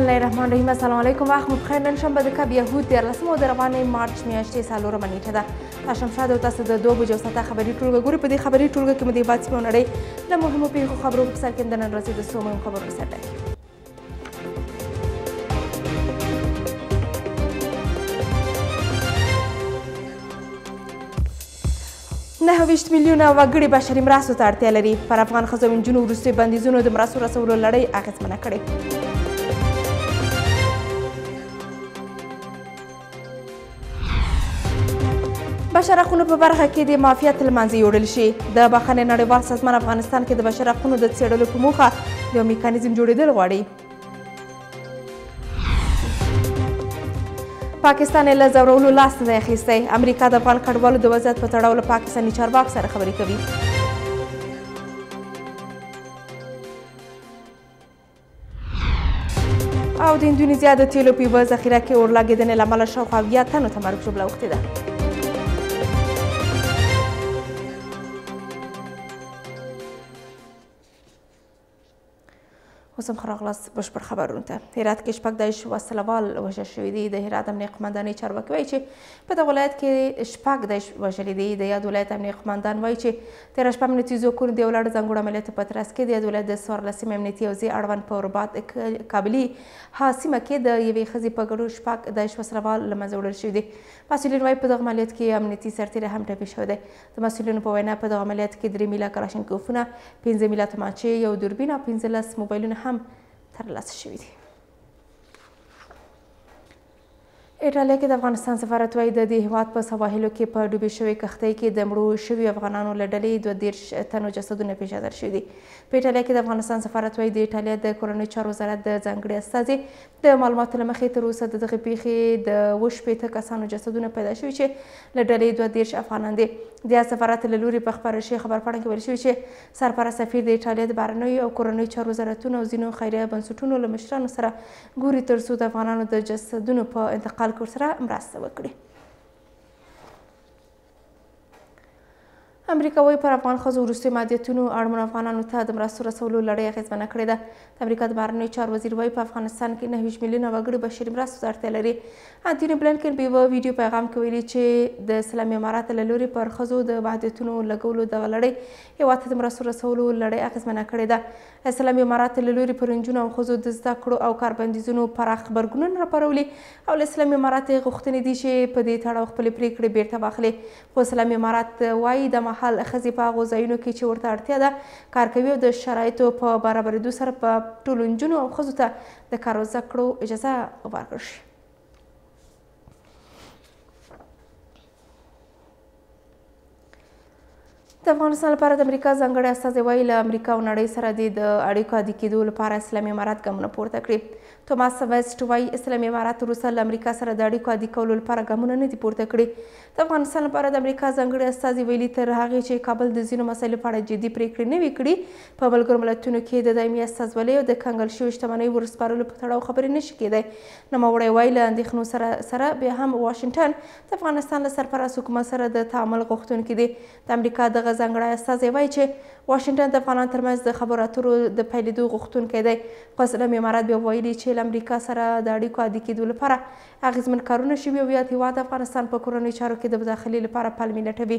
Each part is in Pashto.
الله الرحمن الرحیم. السلام علیکم. وخت مو بخیر. نن شنبه د کب یهود 14 د روانې مارچ میاشتې 4مه نیټه ده. تاسو شاده تاسو د 2 بجو ساعته خبري ټولګه ګوري. په دې خبري ټولګه کې مو د بات سیمه نړۍ د مهمو پیښو خبرو په سر کې د نن ورځې د سومو خبرو سره ده. 9 میلیونه وګړي بشري مرستو ته اړتیا لري. پر افغان ښځو او نجونو وروستیو بندیزونو د مرستو رسولو لړۍ اغېزمنه کړې. بشر حقونو په برخه کې د معافیت له منځه یوړل شي. د بخښنې نړیوال سازمان افغانستان کې د بشر حقونو د څېړلو په موخه د یو میکانیزم جوړېدل غواړي. پاکستان یې له ځورولو لاس نه دی اخیستی. امریکا د افغان کډوالو د وضعیت په تړاو له پاکستاني چارواکو سره خبرې کوي. او د اندونیزیا د تیلو په یوه ذخیره کې اور لګېدنې له امله شاوخوا 80 تنو ته مرګ ژوبله اوښتې ده. اوس هم ښه راغلاست بشپړ خبرونو ته. هرات کې شپږ داعش وسلوال وژل شوي دي. د هرات امنیه قمندانۍ چارواکي وایي چې په دغه ولایت کې شپږ داعش وژلي دي. د یاد ولایت امنیه قمندان وایي چې تېره شپه امنیتي ځواکونو د یو لړ ځانګړو عملیاتو په ترڅ کې د یاد ولایت د 14 امنیتي حوزې اړوند په رباط کابلي سیمه کې د یوې ښځې په ګډون شپږ داعش وسلوال له منځه وړل شوي دي. مسؤلین وایي په دغه عملیات کې امنیتي سرتېری هم ټپي شوی دی. د مسؤلینو په وینا په دغه عملیات کې 3 میله کلاشینکوفونه، 15 میله تومانچې، یو دوربین او 15 موبایلونه هم ترلاسه شوي دي. ایټالیا کې د افغانستان سفارت وایي د دې هیواد په سواحلو کې په ډوبې شوې کښتۍ کې د مړو شویو افغانانو له ډلې 22 تنو جسدونه پیژندل شوي دي. په ایټالیا کې د افغانستان سفارت وایي د ایټالیا د کورنیو چارو وزارت د ځانګړي استازي د معلوماتو له مخې تر اوسه د دغې پیښې د 18 کسانو جسدونه پیدا شوي چې له ډلې 22 افغانان دي. د سفارت له لوري په خپاره شوي خبرپاڼه کې ویل شوي چې سرپرست سفیر د ایټالیا د بهرنیو او کورنیو چارو وزارتونو او ځینو خیریه بنسټونو له مشرانو سره ګوري تر څو د افغانانو د جسدونو په انتقال کې ورسره مرسته وکړي. امریکا وایي پر افغان ښځو وروستیو محدودیتونو اړمنو افغانانو ته د مرستو رسولو لړۍ اغېزمنه کړې ده. د امریکا د بهرنیو چارو وزیر وایي په افغانستان کې 9 میلیونه وګړي بشري مرستو ته اړتیا لري. انټوني بلنکن په یوه ویډیو پیغام کې ویلي چې د اسلامي اماراتو له لوري پر ښځو د محدودیتونو لګولو دغه لړۍ هېواد ته د مرستو رسولو لړۍ اغېزمنه کړې ده. اسلامي اماراتو له لوري پر نجونو او ښځو د زده کړو او کار بندیزونو پراخ غبرګونونه راپارولي او له اسلامي اماراتو غوښتنې دي چې په دې تړاو خپلې پرېکړې بیرته واخلي. خو اسلامي امارات وایي د مهال ښځې په هغو ځایونو کې چې ورته اړتیا ده کار کوي او د شرایطو په برابرېدو سره په ټولو نجونو او ښځو ته د کار او زده کړو اجازه ورکړل شي. د افغانستان لپاره د امریکا ځانګړی استازی وایي له امریکا او نړۍ سره د اړیکو عادي کېدو لپاره اسلامي امارات ګامونه پورته کړي. توماس ویسټ وایي اسلامي امارات وروسته له امریکا سره د اړیکو عادي کولو لپاره ګامونه نه دي پورته کړي. د افغانستان لپاره د امریکا ځانګړي استازي ویلي تر هغې چې کابل د ځینو مسایلو په اړه جدي پرېکړې نه وي کړي په ملګرو ملتونو کې د دایمي استازولۍ او د کنګل شویو شتمنیو ورسپارلو په تړاو خبرې نشي کېدی. نوموړی وایي له اندېښنو سره بیا هم واشنګټن د افغانستان له سرپرست حکومت سره د تعامل غوښتونکی دی. د امریکا دغه ځانګړی استازی وایي چې واشنګټن د افغانانو ترمنځ د خبرو اترو د پیلېدو غوښتونکی دی. خو اسلامي امارات بیا ویلي چې له امریکا سره د اړیکو عادي کېدو لپاره اغېزمن کارونه شوي او یاد هېواد افغانستان په کورنیو چارو کې د مداخلې لپاره پلمې لټوي.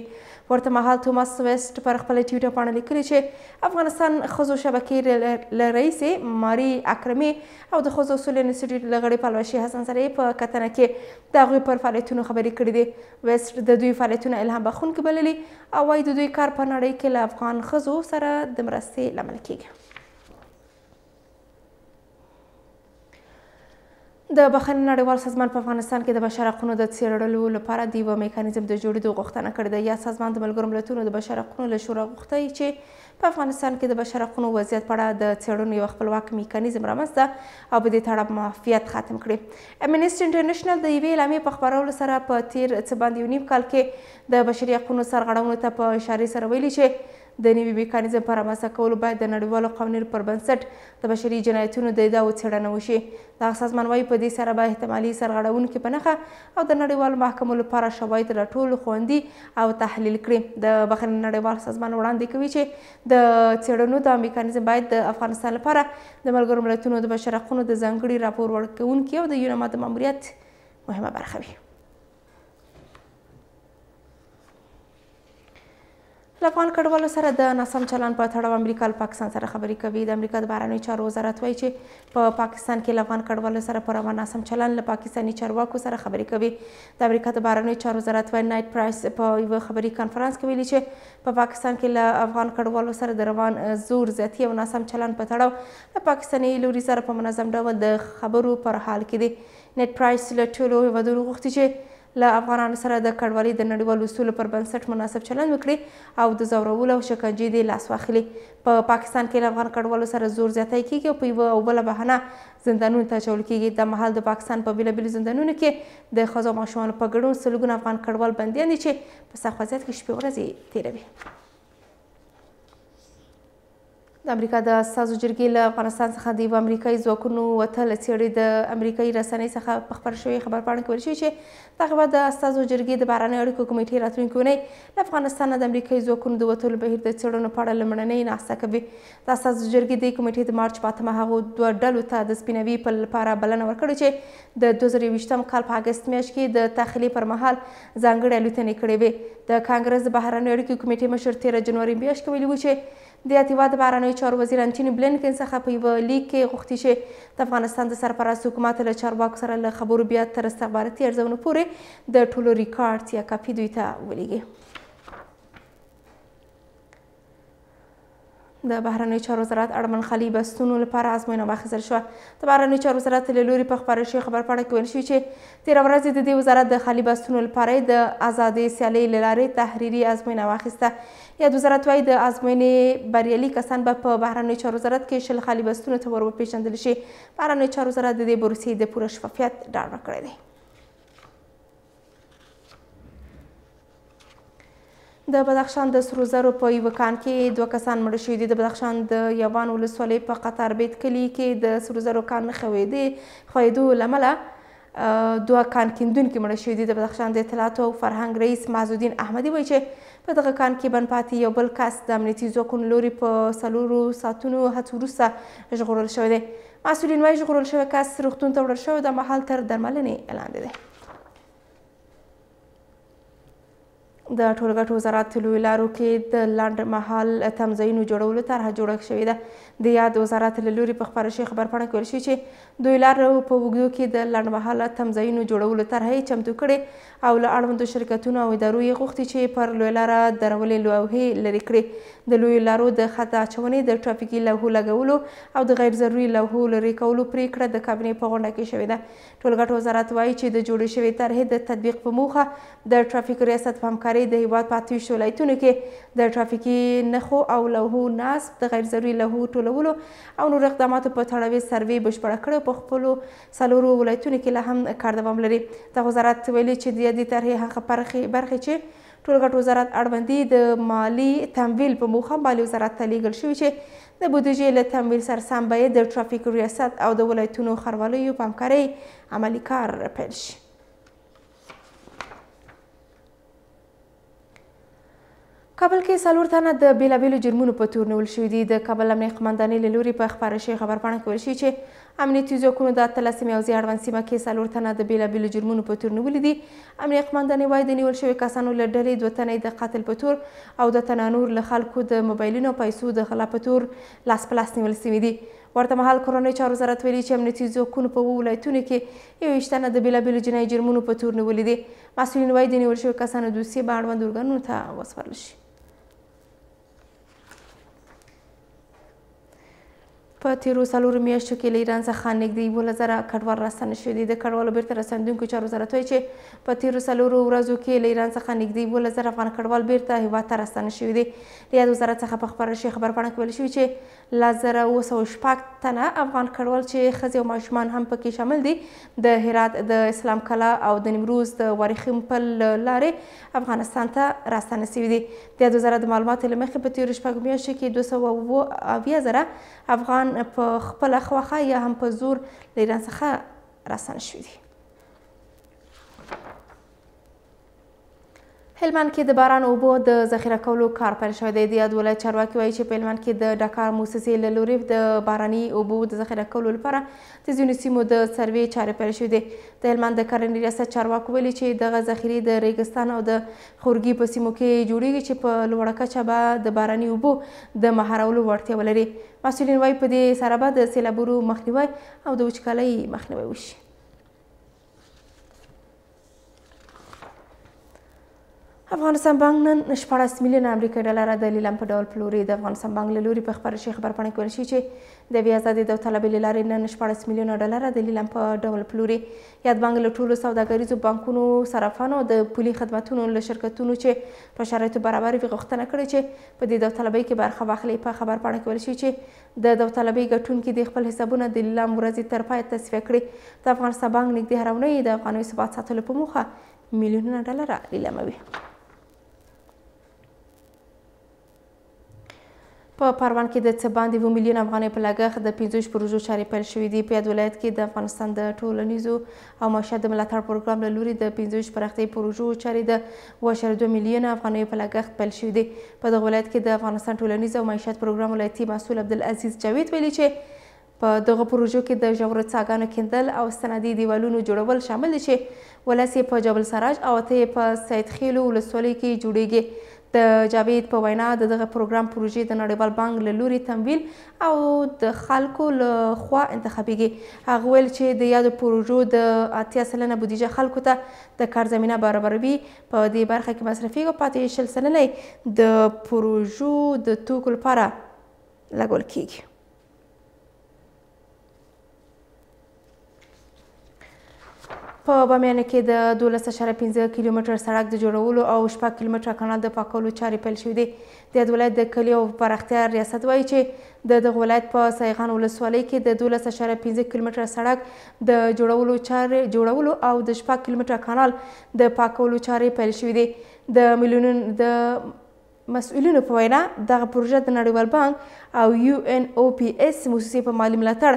ورته مهال توماس ویسټ پر خپله ټویټر پاڼه لیکلي چې افغانستان ښځو شبکې له رئیسې ماري اکرمې او د ښځو اصول انسټیټیوټ له غړي پلوشي حسن سره په کتنه کې د هغوی پر فعالیتونو خبرې کړې دي. ویسټ د دوی فعالیتونه الهام بخښونکي بللي او وایي د دوی کار په نړۍ کې له افغان ښځو سره د مرستې لامل کیږي. د بخښنې نړیوال سازمان په افغانستان کې د بشر حقونو د څېړلو لپاره د یوه میکانیزم د جوړېدو غوښتنه کړې ده. یا سازمان د ملګرو ملتونو د بشر حقونو له شورا غوښتي چې په افغانستان کې د بشر حقونو وضعیت په اړه د څېړنو یو خپلواک میکانیزم رامنځته او په دې تړاو معافیت ختم کړي. امنیسټي انټرنیشنل د یوې اعلامیې په خپرولو سره په تېر څه باندې 1.5 کال کې د بشري حقونو سرغړونو ته په اشارې سره ویلي چې د نوي میکانیزم په رامنځته کولو باید د نړیوالو قوانینو پر بنسټ د بشري جنایتونو د ادعاو څېړنه وشي. دغه سازمان وایي په دې سره به احتمالي سرغړونکي په نښه او د نړیوالو محکمو لپاره شواهد راټول، خوندي او تحلیل کړي. د بهرني نړیوال سازمان وړاندې کوي چې د څېړنو دا میکانیزم باید د افغانستان لپاره د ملګرو ملتونو د بشر حقونو د ځانګړي راپور ورکوونکي او د یونما د ماموریت مهمه برخه وي. له افغان کډوالو سره د ناسم چلند په تړاو امریکا له پاکستان سره خبرې کوي. د امریکا د بهرنیو چارو وزارت وایي چې په پاکستان کې له افغان کډوالو سره په روان ناسم چلند له پاکستاني چارواکو سره خبرې کوي. د امریکا د بهرنیو چارو وزارت وایي نایټ پرایس په یوه خبري کانفرنس کې ویلي چې په پاکستان کې له افغان کډوالو سره د روان زور زیاتي او ناسم چلند په تړاو له پاکستاني لوري سره په منظم ډول د خبرو پر حال کې دي. نایټ پرایس له ټولو هیوادونو غوښتي چې له افغانانو سره د کډوالۍ د نړیوالو اصولو پر بنسټ مناسب چلند وکړي او د ځورولو او شکنجې د لاس واخلي. په پاکستان کې له افغان کډوالو سره زور زیاتی کیږي او په یوه او بله بهانه زندانونو ته اچول کیږي. د مهال د پاکستان په بېلابېلو زندانونو کې د ښځو او ماشومانو په ګډون سلګونه افغان کډوال بندیان دي چې په سخت وضعیت کې شپې ورځې تېروي. د امریکا د استازو جرګې له افغانستان څخه د یوه امریکایي ځواکونو وتل څېړې د امریکایي رسنۍ څخه په خپره شوې خبرپاڼه کې ویل شوي چې دغه هېواد د استازو جرګې د بهرنیو اړیکو کمیټې راتلونکې اونۍ له افغانستانه د امریکایي ځواکونو د وتلو بهیر د څېړنو په اړه لومړنۍ ناسته کوي. د استازو جرګې د کمیټې د مارچ په 8 هغو دوه ډلو ته د سپینوي پل لپاره بلنه ورکړې چې د 2020 کال په اګست میاشت کې د تخلیې پر مهال ځانګړې الوتنې کړې وې. د کانګرس د بهرنیو اړیکو کمیټې مشر 13 جنوري میاشت کې ویلي و چې د هېواد د بهرنیو چارو وزیر انټوني بلینکن څخه په یوه لیک کې غوښتي چې د افغانستان د سرپرست حکومت له چارواکو سره له خبرو بیا تر استخباراتي ارزونو پورې د ټولو ریکارډ یا کاپي دوی ته ولیږي. د بهرنیو چارو وزارت اړمن خالي بستونو لپاره ازموینه واخیستل شوه. د بهرنیو چارو وزارت له لوري په خپاره شوې خبرپاڼه کې ویل شوي چې تېره ورځ د دې وزارت د خالي بستونو لپاره د ازادې سیالۍ له لارې تحریري ازموینه واخیسته. یاد وزارت وایي د ازموینې بریالي کسان به په بهرنیو چارو وزارت کې 10 خالي بستونو ته ور وپېژندل شي. بهرنیو چارو وزارت د دې پروسې د پوره شفافیت ډاډ ورکړی دی. د بدخشان د سرو زرو په یوه کان کې 2 کسان مړه شوي دي. د بدخشان د یوان ولسوالۍ په قطار بیت کلي کې د سرو زرو کان ښویېدو له امله 2 کان کیندونکي مړه شوي دي. د بدخشان د اطلاعاتو او فرهنګ رئیس معزالدین احمدي وایي چې په دغه کان کې بند پاتې یو بل کس د امنیتي ځواکونو لوري په 4 ساعتونو هڅو وروسته ژغورل شوی دی. مسؤلین وایي ژغورل شوی کس روغتون ته وړل شوی د مهال تر درملنې لاندې دی. د ټولګټو وزارت لویو لارو کې د لنډ مهال تمځایونو جوړولو طرحه جوړه شوې ده. د یاد وزارت له لوري په خپاره شوې خبرپاڼه کې ویل شوي چې دوی لارو په اوږدو کې د لنډ مهاله تمځایونو جوړولو طرحه یې چمتو کړې او له اړوندو شرکتونو او ادارو یې غوښتي چې پر لویه لاره درولې لوحې لرې کړي. د لویو لارو د خط اچونې، د ټرافیکي لوحو لګولو او د غیر ضروري لوحو لرې کولو پرېکړه د کابینې په غونډه کې شوې ده. ټولګټو وزارت وایي چې د جوړې شوې طرحې د تطبیق په موخه د ټرافیک ریاست په همکارۍ د هېواد په 28 ولایتونو کې د ټرافیکي نښو او لوحو نصب، د غیر ضروري لوحو ټولولو او نور اقداماتو په تړاو سروې بشپړه کړې. په خپلو 4 ولایتونو کې لا هم کار دوام لري. د وزارت ویلي چې د دې طرحې هغه برخې چې ټولګټو وزارت اړوند دي د مالی تمویل په موخه مالی وزارت ته لیږل شوي چې د بودیجې له تمویل سره سم باید د ټرافیک ریاست او د ولایتونو ښاروالیو په همکارۍ عملي کار پیل شي. کابل کې 4 تنه د بیلابیلو جرمونو په تور نیول شوي دي. د کابل امنیه قمندانۍ له لوري په خپاره شوې خبرپاڼه کې ویل شوي چې امنیتي ځواکونو د 13 او اړوند سیمه کې 4 تنه د بیلابیلو جرمونو په تور نیولي دي. امنیه قمندانۍ وایي د نیول شوي کسانو له ډلې 2 تنه د قتل په تور او 2 تنه نور له خلکو د موبایلونو او پیسو د غلا په تور لاس په لاس نیول شوي دي. ورته مهال کورنۍ چارو وزارت ویلي چې امنیتي ځواکونو په 2 ولایتونو کې 21 تنه د بیلابیلو جنایي جرمونو په تور نیولي دي. مسؤلین وایي د نیول شوي کسانو دوسیې به اړوند ارګانونو ته وسپارل شي. په تیرو څلورو میاشتو کې له ایران څخه نږدې 11,000 کډوال راستانه شوي دي. د کډوالو بیرته راستنېدونکو چارو وزارت وایي چې په تیرو څلورو ورځو کې له ایران څخه نږدې 12,000 افغان کډوال بیرته هیواد ته راستانه شوي دي. له یاد وزارت څخه په خپاره شوې خبرپاڼه کې ویل شوي چې 1906 تنه افغان کډوال چې ښځې او ماشومان هم پکې شامل دي د هرات د اسلام کلا او د نیمروز د وارخیم پل لارې افغانستان ته راستانه شوي دي. د یاد وزارت د معلوماتو له مخې په تیرو شپږو میاشتو کې 270,000 افغان په خپله خوښه یا هم په زور له ایران څخه راستانه شوي دي. هلمند کې د باران اوبو د ذخیره کولو کار پیل شوی دی. د یاد ولایت چارواکي وایي چې په هلمند کې د ډاکار موسسې له لوري د باراني اوبو د ذخیره کولو لپاره د ځینو سیمو د سروې چارې پیل شوې دي. د هلمند د کرنې ریاست چارواکو ویلي چې دغه ذخیرې د ریګستان او د خورګي په سیمو کې جوړیږي چې په لوړه کچه به د باراني اوبو د مهارولو وړتیا ولري. مسؤلین وایي په دې سره به د سیلابونو مخنیوی او د وچکالۍ مخنیوی وشي. افغانستان بانک نن 14 میلیونه امریکایي ډالره د لیلام په ډول پلوري. د افغانستان بانک له لوري په خپاره شوې خبرپاڼه کې ویل شوي چې د یوې ازادې داوطلبۍ له لارې نن 14 میلیونه ډالره د لیلام په ډول پلوري. یاد بانک له ټولو سوداګریزو بانکونو صرافانو د پولي خدمتونو له شرکتونو چې په شرایطو برابر وي غوښتنه کړې چې په دې داوطلبۍ کې برخه واخلي. په خبرپاڼه کې ویل شوي چې د داوطلبۍ ګټونکي د خپل حسابونه د لیلام ورځې تر پایه تصفیه کړي. د افغانستان بانک نږدې هره اونۍ د افغانیو ثبات ساتلو په موخه میلیونونه ډالره لیلاموي. په پروان کې د څه باندې 2 میلیون افغانۍ په لګښت د 15 پروژو چارې پیل شوې دي. په یاد ولایت کې د افغانستان د ټولنیزو او معیشت د ملاتړ پروګرام له لوري د 15 پراختیایي پروژو چارې د 2.2 میلیون افغانیو په لګښت پیل شوې دي. په دغه ولایت کې د افغانستان ټولنیز او معیشت پروګرام ولایتي مسؤل عبدالعزیز جاوید ویلي چې په دغه پروژو کې د ژورو څاګانو کیندل او استنادي دیوالونو جوړول شامل دي چې ولس یې په جبل سراج او اته یې په سید خیلو ولسوالۍ کې جوړیږي. د جاوید په وینا دغه پروګرام پروژې د نړیوال بانک له لوري تمویل او د خلکو له خوا انتخابیږي. هغه ویل چې د یادو پروژو د 80% بودیجه خلکو ته د کار زمینه برابروي. په دې برخه کې مصرفیږي او پاتې 60% د پروژو د توکو لپاره لګول کیږي. په بامیان کې د 12.5 کیلومتر سړک د جوړولو او 6 کیلومتره کانال د پاکولو چارې پیل شوې دي. د یاد ولایت د کلیو او پراختیا ریاست وایي چې د دغه ولایت په سیغان ولسوالۍ کې د 12.5 کیلومتر سړک د جوړولو او د 6 کیلومتره کانال د پاکولو چارې پیل شوې دي. د مسؤلینو په وینا دغه پروژه د نړیوال بانک او UNOPS موسسې په مالي ملاتړ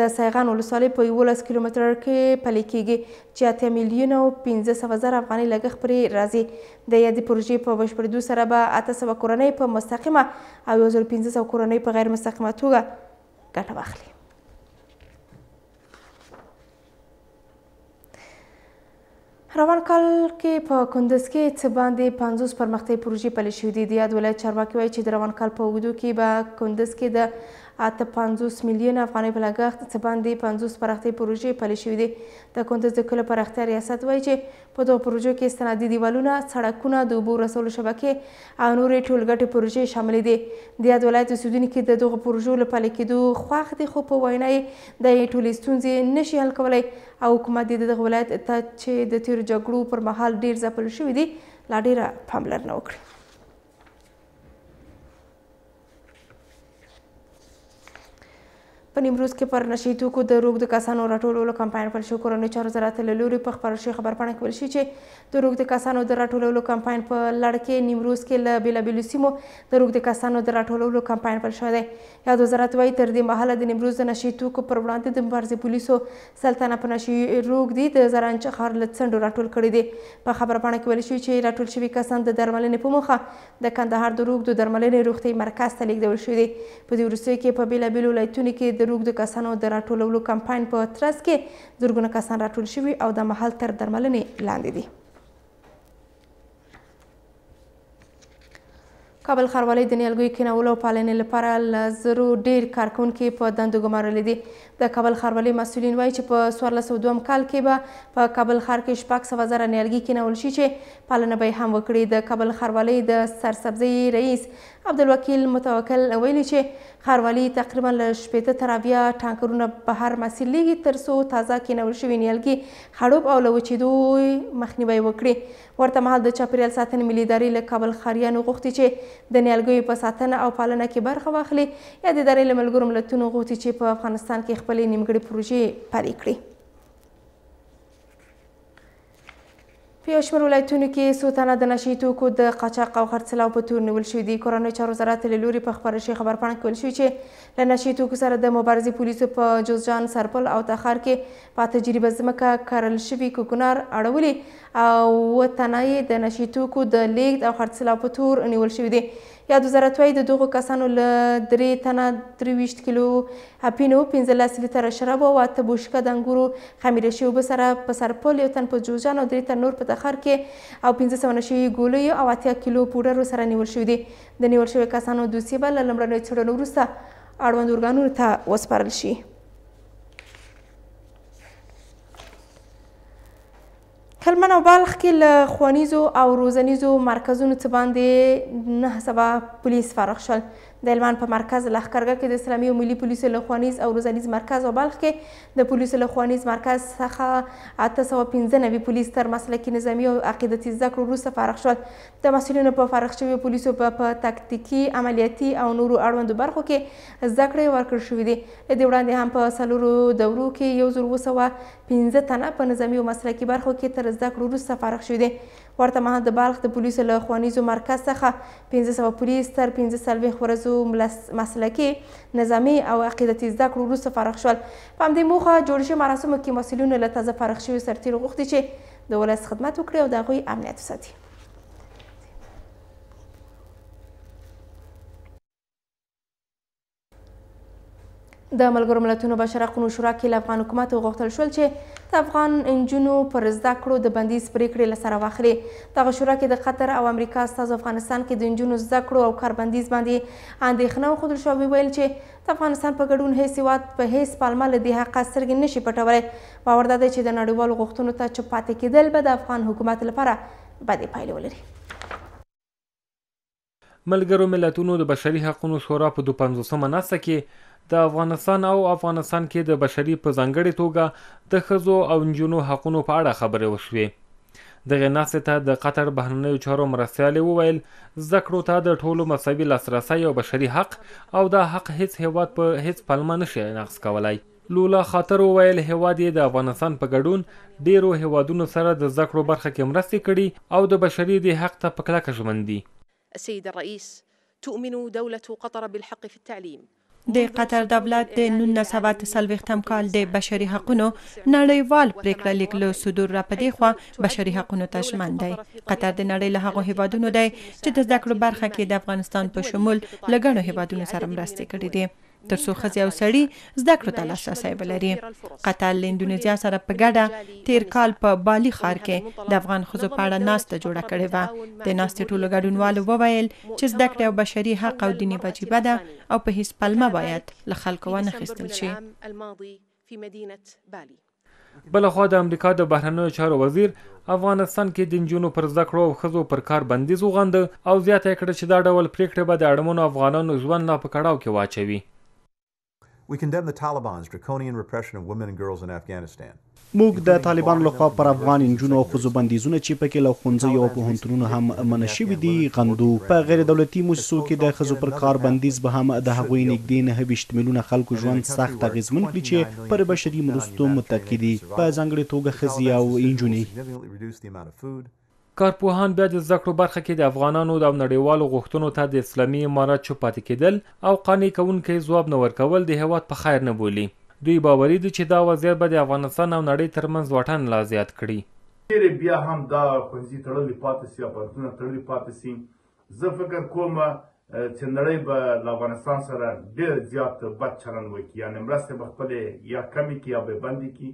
د سیغان ولسوالۍ په 11 کیلومتر کې پلي کیږي چې 8 میلیونه او 500,000 افغانۍ لګښت پرې راځي. د یادې پروژې په بشپړېدو سره به 800 کورنۍ په مستقیمه او 1500 کورنۍ په غیر مستقیمه توګه ګټه واخلي. روان کال کې په کندز کې څه باندې 50 پرمختیایي پروژې پلي شوې دي. د یاد ولایت چارواکي وایي چې د روان کال په اوږدو کې به کندز کې د 58 میلیونه افغانۍ په لګښت څه باندې 50 پراختیایي پروژې پلي شوې دي. د کندز د کلیو پراختیا ریاست وایي چې په دغو پروژو کې استنادي دیوالونه، سړکونه، د اوبو رسولو شبکې او نورې ټولګټې پروژې شاملې دي. د یاد ولایت اوسېدونکي د دغو پروژو له پلي کېدو خوښ دي، خو په وینا یې د ټولې ستونزې نشي حل کولی او حکومت د دغه ولایت ته چې د تیرو جګړو پر مهال ډېر ځپل شوي دي لا ډېره پاملرنه وکړي. په نیمروز کې پر نشي توکو د روږدو کسانو راټولولو کمپاین پیل شو. کورنیو چارو وزارت له لوري په خپاره شوې خبرپاڼه کې ویل شوي چې د روږدو کسانو د راټولولو کمپاین په لړ کې نیمروز کې له بېلابېلو سیمو د روږدو کسانو د راټولولو کمپاین پیل شوی دی. یاد وزارت وایي تر دې مهاله د نیمروز د نشي توکو پر وړاندې د مبارزې پولیسو سلطنه په نشي روږدي د زرنج ښار له څنډو راټول کړي دي. په خبرپاڼه کې ویل شوي چې راټول شوي کسان د درملنې په موخه د کندهار د روږدو درملنې روغتیايي مرکز ته لیږدول شوي دي. په دې وروستیو کې په بېلابېلو ولایتونو کې د روږدو کسانو د راټولولو کمپاین په ترڅ کې زرګونه کسان راټول شوي او د مهال تر درملنې لاندې دي. کابل ښاروالۍ د نیالګیو کینولو او پالنې لپاره له زرو ډېر کارکوونکي په دندو ګمارلي دي. د کابل ښاروالۍ مسؤلین وایي چې په 1402 کال کې به په کابل ښار کې 600,000 نیالګي کینول شي چې پالنه به یې هم وکړي. د کابل ښاروالۍ د سرسبزۍ رئیس عبدالوکیل متوکل ویلي چې ښاروالي تقریبا له 80 تر 80 ټانکرونه بهر مسیر لیږي تر څو تازه کینول شوي نیالګي خړوب او له وچېدو مخنیوی وکړي. ورته مهال د چاپیریال ساتنې ملي ادارې له کابل ښاریانو غوښتي چې د نیالګیو په ساتنه او پالنه کې برخه واخلي. یا د ادارې له ملګرو ملتونو غوښتي چې په افغانستان کې خپلې نیمګړې پروژې پلي کړي. په یو شمېر ولایتونو کې څو تنه د نشهیي توکو د قاچاق او خرڅلاو په تور نیول شوي دي. کورنیو چارو وزارت له لوري په خپاره شوې خبرپاڼه کې ویل شوي چې له نشهیي توکو سره د مبارزې پولیسو په جوزجان، سرپل او تخار کې په تجربه ځمکه کرل شوي کوکنار اړولي او 7 تنه یې د نشهیي توکو د لیږد او خرڅلاو په تور نیول شوي دي. یاد وزارت وایي د دغو کسانو له 3 تنه 23 کیلو اپینو، 15 لیتره شراب او 8 بوشکه د انګورو خمیره شوي اوبه سره په سرپل، 1 تن په جوزجان او 3 تن نور په تخار کې او 1500 نشهیي ګولیو او 80 کیلو پوډرو سره نیول شوي دي. د نیول شوي کسانو دوسیې به له لومړنیو څېړنو وروسته اړوند ارګانونو ته وسپارل شي. هلمند او بلخ کې له ښوونیزو او روزنیزو مرکزونو څخه باندې 9 سوه پولیس فارغ شول. د هلمند په مرکز لښکرګاه کې د اسلامي او ملي پولیسو له ښوونیز او روزنیز مرکز او بلخ کې د پولیسو له ښوونیز مرکز څخه 895 پولیس تر مسلکي نظامي او عقیدتي زده کړو وروسته فارغ شول. د محصلینو په فارغ شویو پولیسو په تکتیکي، عملیاتي او نورو اړوندو برخو کې زده کړې ورکړل شوې دي. له دې وړاندې هم په 4 دورو کې 1915 تنه په نظامي او مسلکي برخو کې تر زده کړو وروسته فارغ شوي دي. ورته مهال د بلخ د پولیسو له ښوونیزو مرکز څخه 1500 پولیس تر 45 ورځو مسلکي، نظامي او عقیدتي زده کړو وروسته فارغ شول. په همدې موخه جوړ شوي مراسمو کې مسؤلینو له تازه فارغ شویو سرتیرو غوښتي چې د ولس خدمت وکړي او د هغوی امنیت وساتي. د ملګرو ملتونو بشر حقونو شورا کې له افغان حکومت وغوښتل شول چې د افغان نجونو پر زده کړو د بندیز پریکړې له سره واخلي. دغه شورا کې د قطر او امریکا استازو افغانستان کې د نجونو زده کړو او کار بندیز باندې اندېښنه وښودل شوه. ویل چې د افغانستان په ګډون هیڅ هېواد په هیڅ پالمه له دې حقه سترګې نشي پټولی. باور دا دی چې د نړیوالو غوښتنو ته چوپ پاتې کېدل به د افغان حکومت لپاره بدې پایلې ولري. ملګرو ملتونو د بشري حقونو شورا په 52مه ناسته کې د افغانستان کې د بشري په ځانګړې توګه د ښځو او نجونو حقونو په اړه خبرې وشوې. دغې ناستې ته د قطر بهرنیو چارو مرستیالې وویل زده کړو ته د ټولو مساوي لاسرسی یو بشري حق او دا حق هیڅ هیواد په هیڅ پلمه نشي نقض کولی. لولا خاطر وویل هیواد یې د افغانستان په ګډون ډیرو هیوادونو سره د زده کړو برخه کې مرستې کړي او د بشري دې حق ته په کلکه ژمن دي. السيد الرئيس تؤمن دولة قطر بالحق في التعليم. د قطر دولت د 1940 کال د بشري حقونو نړیوال پریکړه لیک له صدور را پدې خوا بشري حقونو ته ژمن دی. قطر د نړۍ له هغو هیوادونو دی چې د زده کړو برخه کې د افغانستان په شمول له ګڼو هیوادونو سره مرستې کړې دي ترڅو ښځې او سړي زده کړو ته لاسرسی ولري. قطر له اندونیزیا سره په ګډه تیر کال په بالي ښار کې د افغان ښځو په اړه ناسته جوړه کړې وه. د ناستې ټولو ګډونوالو وویل چې زده کړې او بشري حق او دیني وجیبه ده او په هیڅ پلمه باید له خلکو وانخیستل شي. بلخوا د امریکا د بهرنیو چارو وزیر افغانستان کې د نجونو پر زده کړو او ښځو پر کار بندیز وغنده او زیاته کړه چې دا ډول پریکړې به د اړمنو افغانانو ژوند لا په کړاو کې واچوي. We condemn the Taliban's draconian repression of women and girls in Afghanistan. موږ د طالبانو لخوا پر افغان نجونو او ښځو بندیزونه چې پکې له ښوونځیو او پوهنتونونو هم منع شوي دي غندو. په غیر دولتي موسسو کې د ښځو پر کار بندیز به هم د هغوی نږدې 29 میلیونه خلکو ژوند سخت اغېزمن کړي چې پر بشري مرستو متکي دي، په ځانګړې توګه ښځې او نجونې. کارپوهان بیا د زده کړو برخه کې د افغانانو د نړیوالو غوښتنو ته د اسلامي امارت چوپ پاتې کېدل او قانع کوونکی ځواب نه ورکول د هیواد په خیر نه بولي. دوی باوري دي چې دا وضعیت به د افغانستان او نړۍ ترمنځ واټن لا زیات کړي. بیا هم دا ښوونځي تړلي پاتې سي، اپارتونه تړلي پاتې سي. زه فکر کوم چې نړۍ به له افغانستان سره ډېر زیات بد چلند وکړي، یعنې مرستې به خپلې یا کمې کړي یا به یې بندې کړي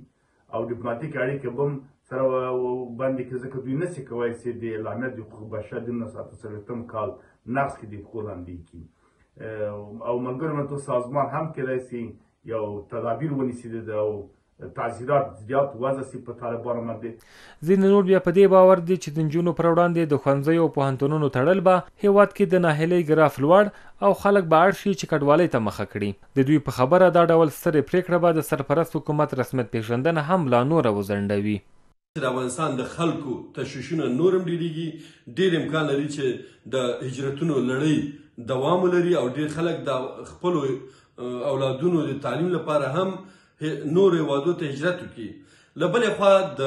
او ډیپلوماتیک اړیکې به هم سره باندې کې ځکه دوی نشي کولی چې د اعلامیه د حقوق بشر د 1948 کال نقض کې د حقوق لاندې کړي او ملګرو ملتونو سازمان هم کېدای شي یو تدابیر ونیسي او تعزیرات زیات وضع سي په طالبانو باندې. ځینې نور بیا په دې باور دي چې د نجونو پر وړاندې د ښوونځیو او پوهنتونونو تړل به هیواد کې د ناهیلۍ ګراف لوړ او خلک به اړ شي چې کډوالۍ ته مخه کړي. د دوی په خبره دا ډول سترې پریکړه به د سرپرست حکومت رسمیت پیژندنه هم لا نوره وځنډوي. د افغانستان د خلکو تشویشونه نور هم ډېرېږي. ډېر امکان لري چې د هجرتونو لړۍ دوام ولري او ډېر خلک د خپلو اولادونو د تعلیم لپاره هم نور هیوادو ته هجرت وکړي. له بلې خوا د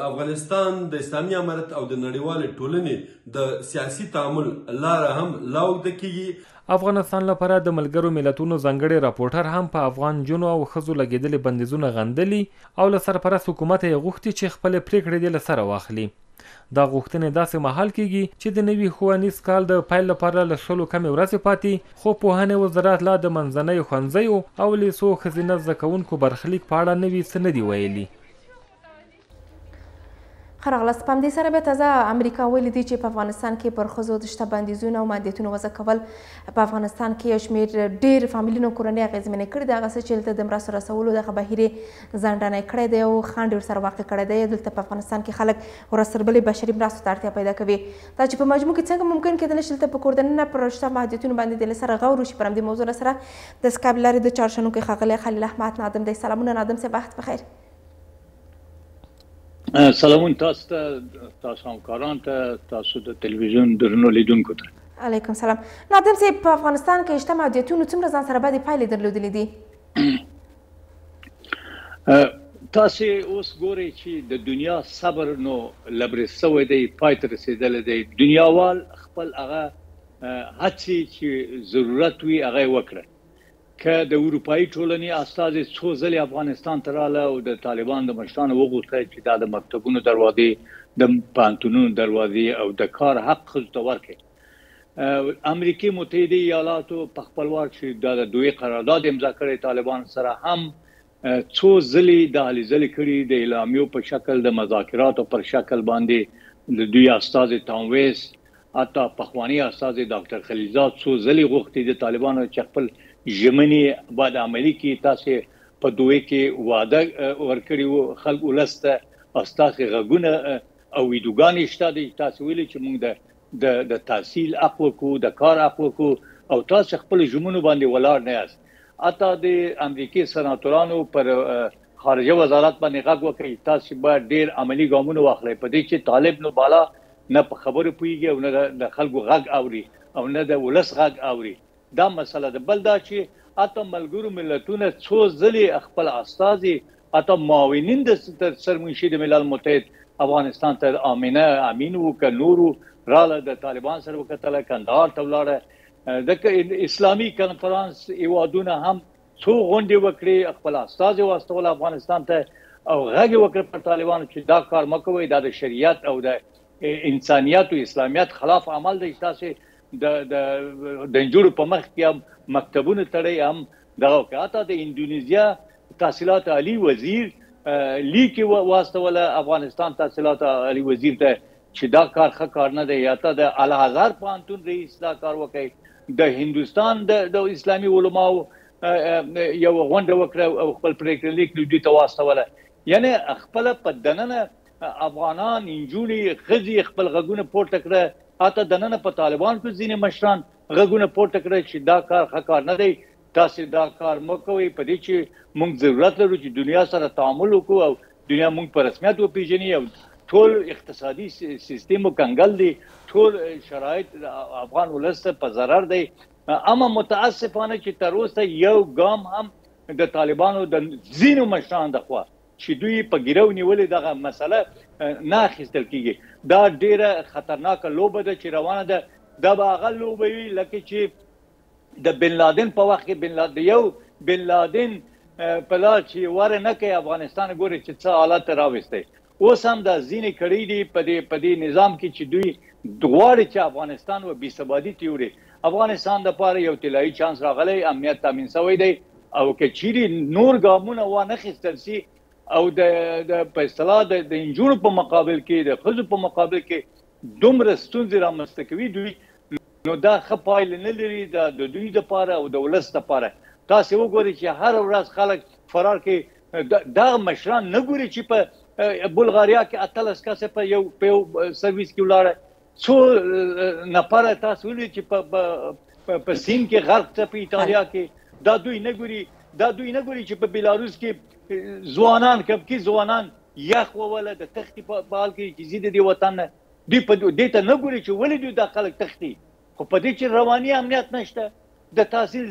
افغانستان د اسلامي امارت او د نړیوالې ټولنې د سیاسي تعامل لاره هم لا اوږده کیږي. افغانستان لپاره د ملګرو ملتونو ځانګړي راپورټر هم په افغان نجونو او ښځو لګېدلې بندیزونه غندلي او له سرپرست حکومت یې غوښتي چې خپلې پریکړې دې له سره واخلي. دا غوښتنې داسې مهال کیږي چې د نوي ښوونیز کال د پیل لپاره له 100 کمې ورځې پاتې، خو پوهنې وزارت لا د منځنیو ښوونځیو او لیسو ښځینه زده کوونکو برخلیک په اړه نوي څه نه دي ویلي. خراغلاست په همدې سره بیا تازه امریکا ویلي دي چې په افغانستان کې پر ښځو د شته بندیزونه او محدودیتونو وضع کول په افغانستان کې یو شمېر ډېر فامیلونو کورنۍ اغېزمنې کړي دي. هغه څه چې دلته د مرستو رسولو دغه بهیر یې ځنډنی کړی دی او خنډ یې ورسره واقع کړی دی. دلته په افغانستان کې خلک ورځ تر بلې بشري مرستو ته اړتیا پیدا کوي. دا چې په مجموع کې څنګه ممکن کېدلی چې دلته په کور دننه پر شته محدودیتونو باندې د سره غور وشي. پر همدې موضوع سره د سکایپ لارې د چهارشنبې ښاغلی خلیل احمد نادم دی. سلامونه نادم صاحب، وخت بخیر. سلامون تاسو ته، تاسو همکاران ته، تاسو د تلویزیون درنو لیدونکو ته. علیکم سلام. نادم صاحب، په افغانستان کې شته محدودیتونو څومره ځان سره بدې پایلې درلودلې دي؟ تاسو اوس ګورئ چې د دنیا صبر نو لبرې سوی دی، پای ته رسېدلی دی. دنیاوال خپل هغه هڅې چې ضرورت وي هغه یې وکړه. که د اروپایي ټولنې استازي څو ځلې افغانستان ته راغله او د طالبان د مشرانو وغوښتل چې دا د مکتبونو دروازې، د پوهنتونونو دروازې او د کار حق ښځو ته ورکړي. امریکې متحده ایالاتو په خپل وار چې دا د دوی قرارداد امضا کړی طالبان سره هم څو ځلې د هلې ځلې کړي. د اعلامیو په شکل، د مذاکراتو پر شکل باندې د دوی استازي ټام ویس، حتی پخوانی استازي ډاکټر خلیلزاد څو ځلې غوښتي د طالبانو چې خپل ژمنې باید عملي کړي. تاسې په دوی کې وعده ورکړي وو خلک ولس ته، او ستاسې غږونه او ویډیوګانې شته دي. تاسې ویلي چې موږ د تحصیل حق وکړو، د کار حق وکړو، او تاسو خپل ژمنو باندې ولاړ نه یاست. حتی د امریکې سناتورانو پر خارجه وزارت باندې غږ وکړي تاسو باید ډېر عملي ګامونه واخلئ په دې چې طالب نو بالا نه په خبرو پوهېږي او نه د خلکو غږ اوري او نه د ولس غږ اوري. دا مسله ده. بل دا چې حتی ملګرو ملتونه څو ځلې خپل استازي، حتی معاونین د سرمنشي د ملل متحد افغانستان ته امینه امین وو که نورو راله د طالبان سره وکتله، کندهار ته ولاړه. د اسلامي کنفرانس هیوادونه هم څو غونډې وکړې، خپل استازي واستول افغانستان ته او غږ یې وکړ پر طالبانو چې دا کار مه کوئ، دا د شریعت او د انسانیت او اسلامیت خلاف عمل دی. تاسو د نجونو په مخ کې هم مکتبونه تړئ، هم دغه حتی د اندونیزیا تحصیلات عالی وزیر لیک واستوله افغانستان تحصیلات عالی وزیر ته چې دا کار ښه کار نه دی. یا ته د الازهر پوهنتون رئیس دا کار وکړي. د هندوستان د اسلامي علماو یو غونډه وکړه او خپل پریکړه لیک دوی ته واستوله. یعنی خپل په دننه افغانان نجونې ښځې خپل غږونه پورته کړه. حتی دننه په طالبان کې ځینې مشران غږونه پورته کړه چې دا کار ښه کار نه دی، تاسو دا کار مه کوئ. په دې چې موږ ضرورت لرو چې دنیا سره تعامل وکړو او دنیا موږ په رسمیت وپېژني او ټول اقتصادي سیستم کنګل دی، ټول شرایط افغان ولس ته په ضرر دی. اما متاسفانه چې تر اوسه یو ګام هم د طالبانو د ځینو مشرانو د خوا چې دوی په ګیرو نیولې دغه مسله نه اخیستل کیږي. دا ډیره خطرناکه لوبه ده چې روانه ده. دا به هغه لوبه وي لکه چې د بن لادن په وخت کې بن لادن په لار چې واره نه کوي افغانستان ګوري چې څه حالت راوستی. اوس هم دا ځینې کړي دي په دې نظام کې چې دوی غواړي چې افغانستان و بې ثباتي تیوري. افغانستان دپاره یو طلایي چانس راغلی، امنیت تامین شوی دی، او که چیرې نور ګامونه وانخیستل سي او د په اصطلاح د نجونو په مقابل کې، د ښځو په مقابل کې دومره ستونزې رامنځته کوي دوی، نو دا ښه پایله نه لري د دوی دپاره او د ولس دپاره. تاسې وګورئ چې هر ورځ خلک فرار کوي دا مشران نه ګوري چې په بلغاریا کې 18 کسه په یو سرویس کې ولاړ څو نفر تاسو ولې چې په سین کې غرق ته په ایتالیا کې دا دوی نه ګوري چې په بیلاروس کې ځوانان کبکی ځوانان یخ ولا د تختی په حال کې چې زیاده دی وطن دی په دې ته نه ګوري چې ولې دوی د خلک تختی خو په دې چې رواني امنیت نشته د تحصیل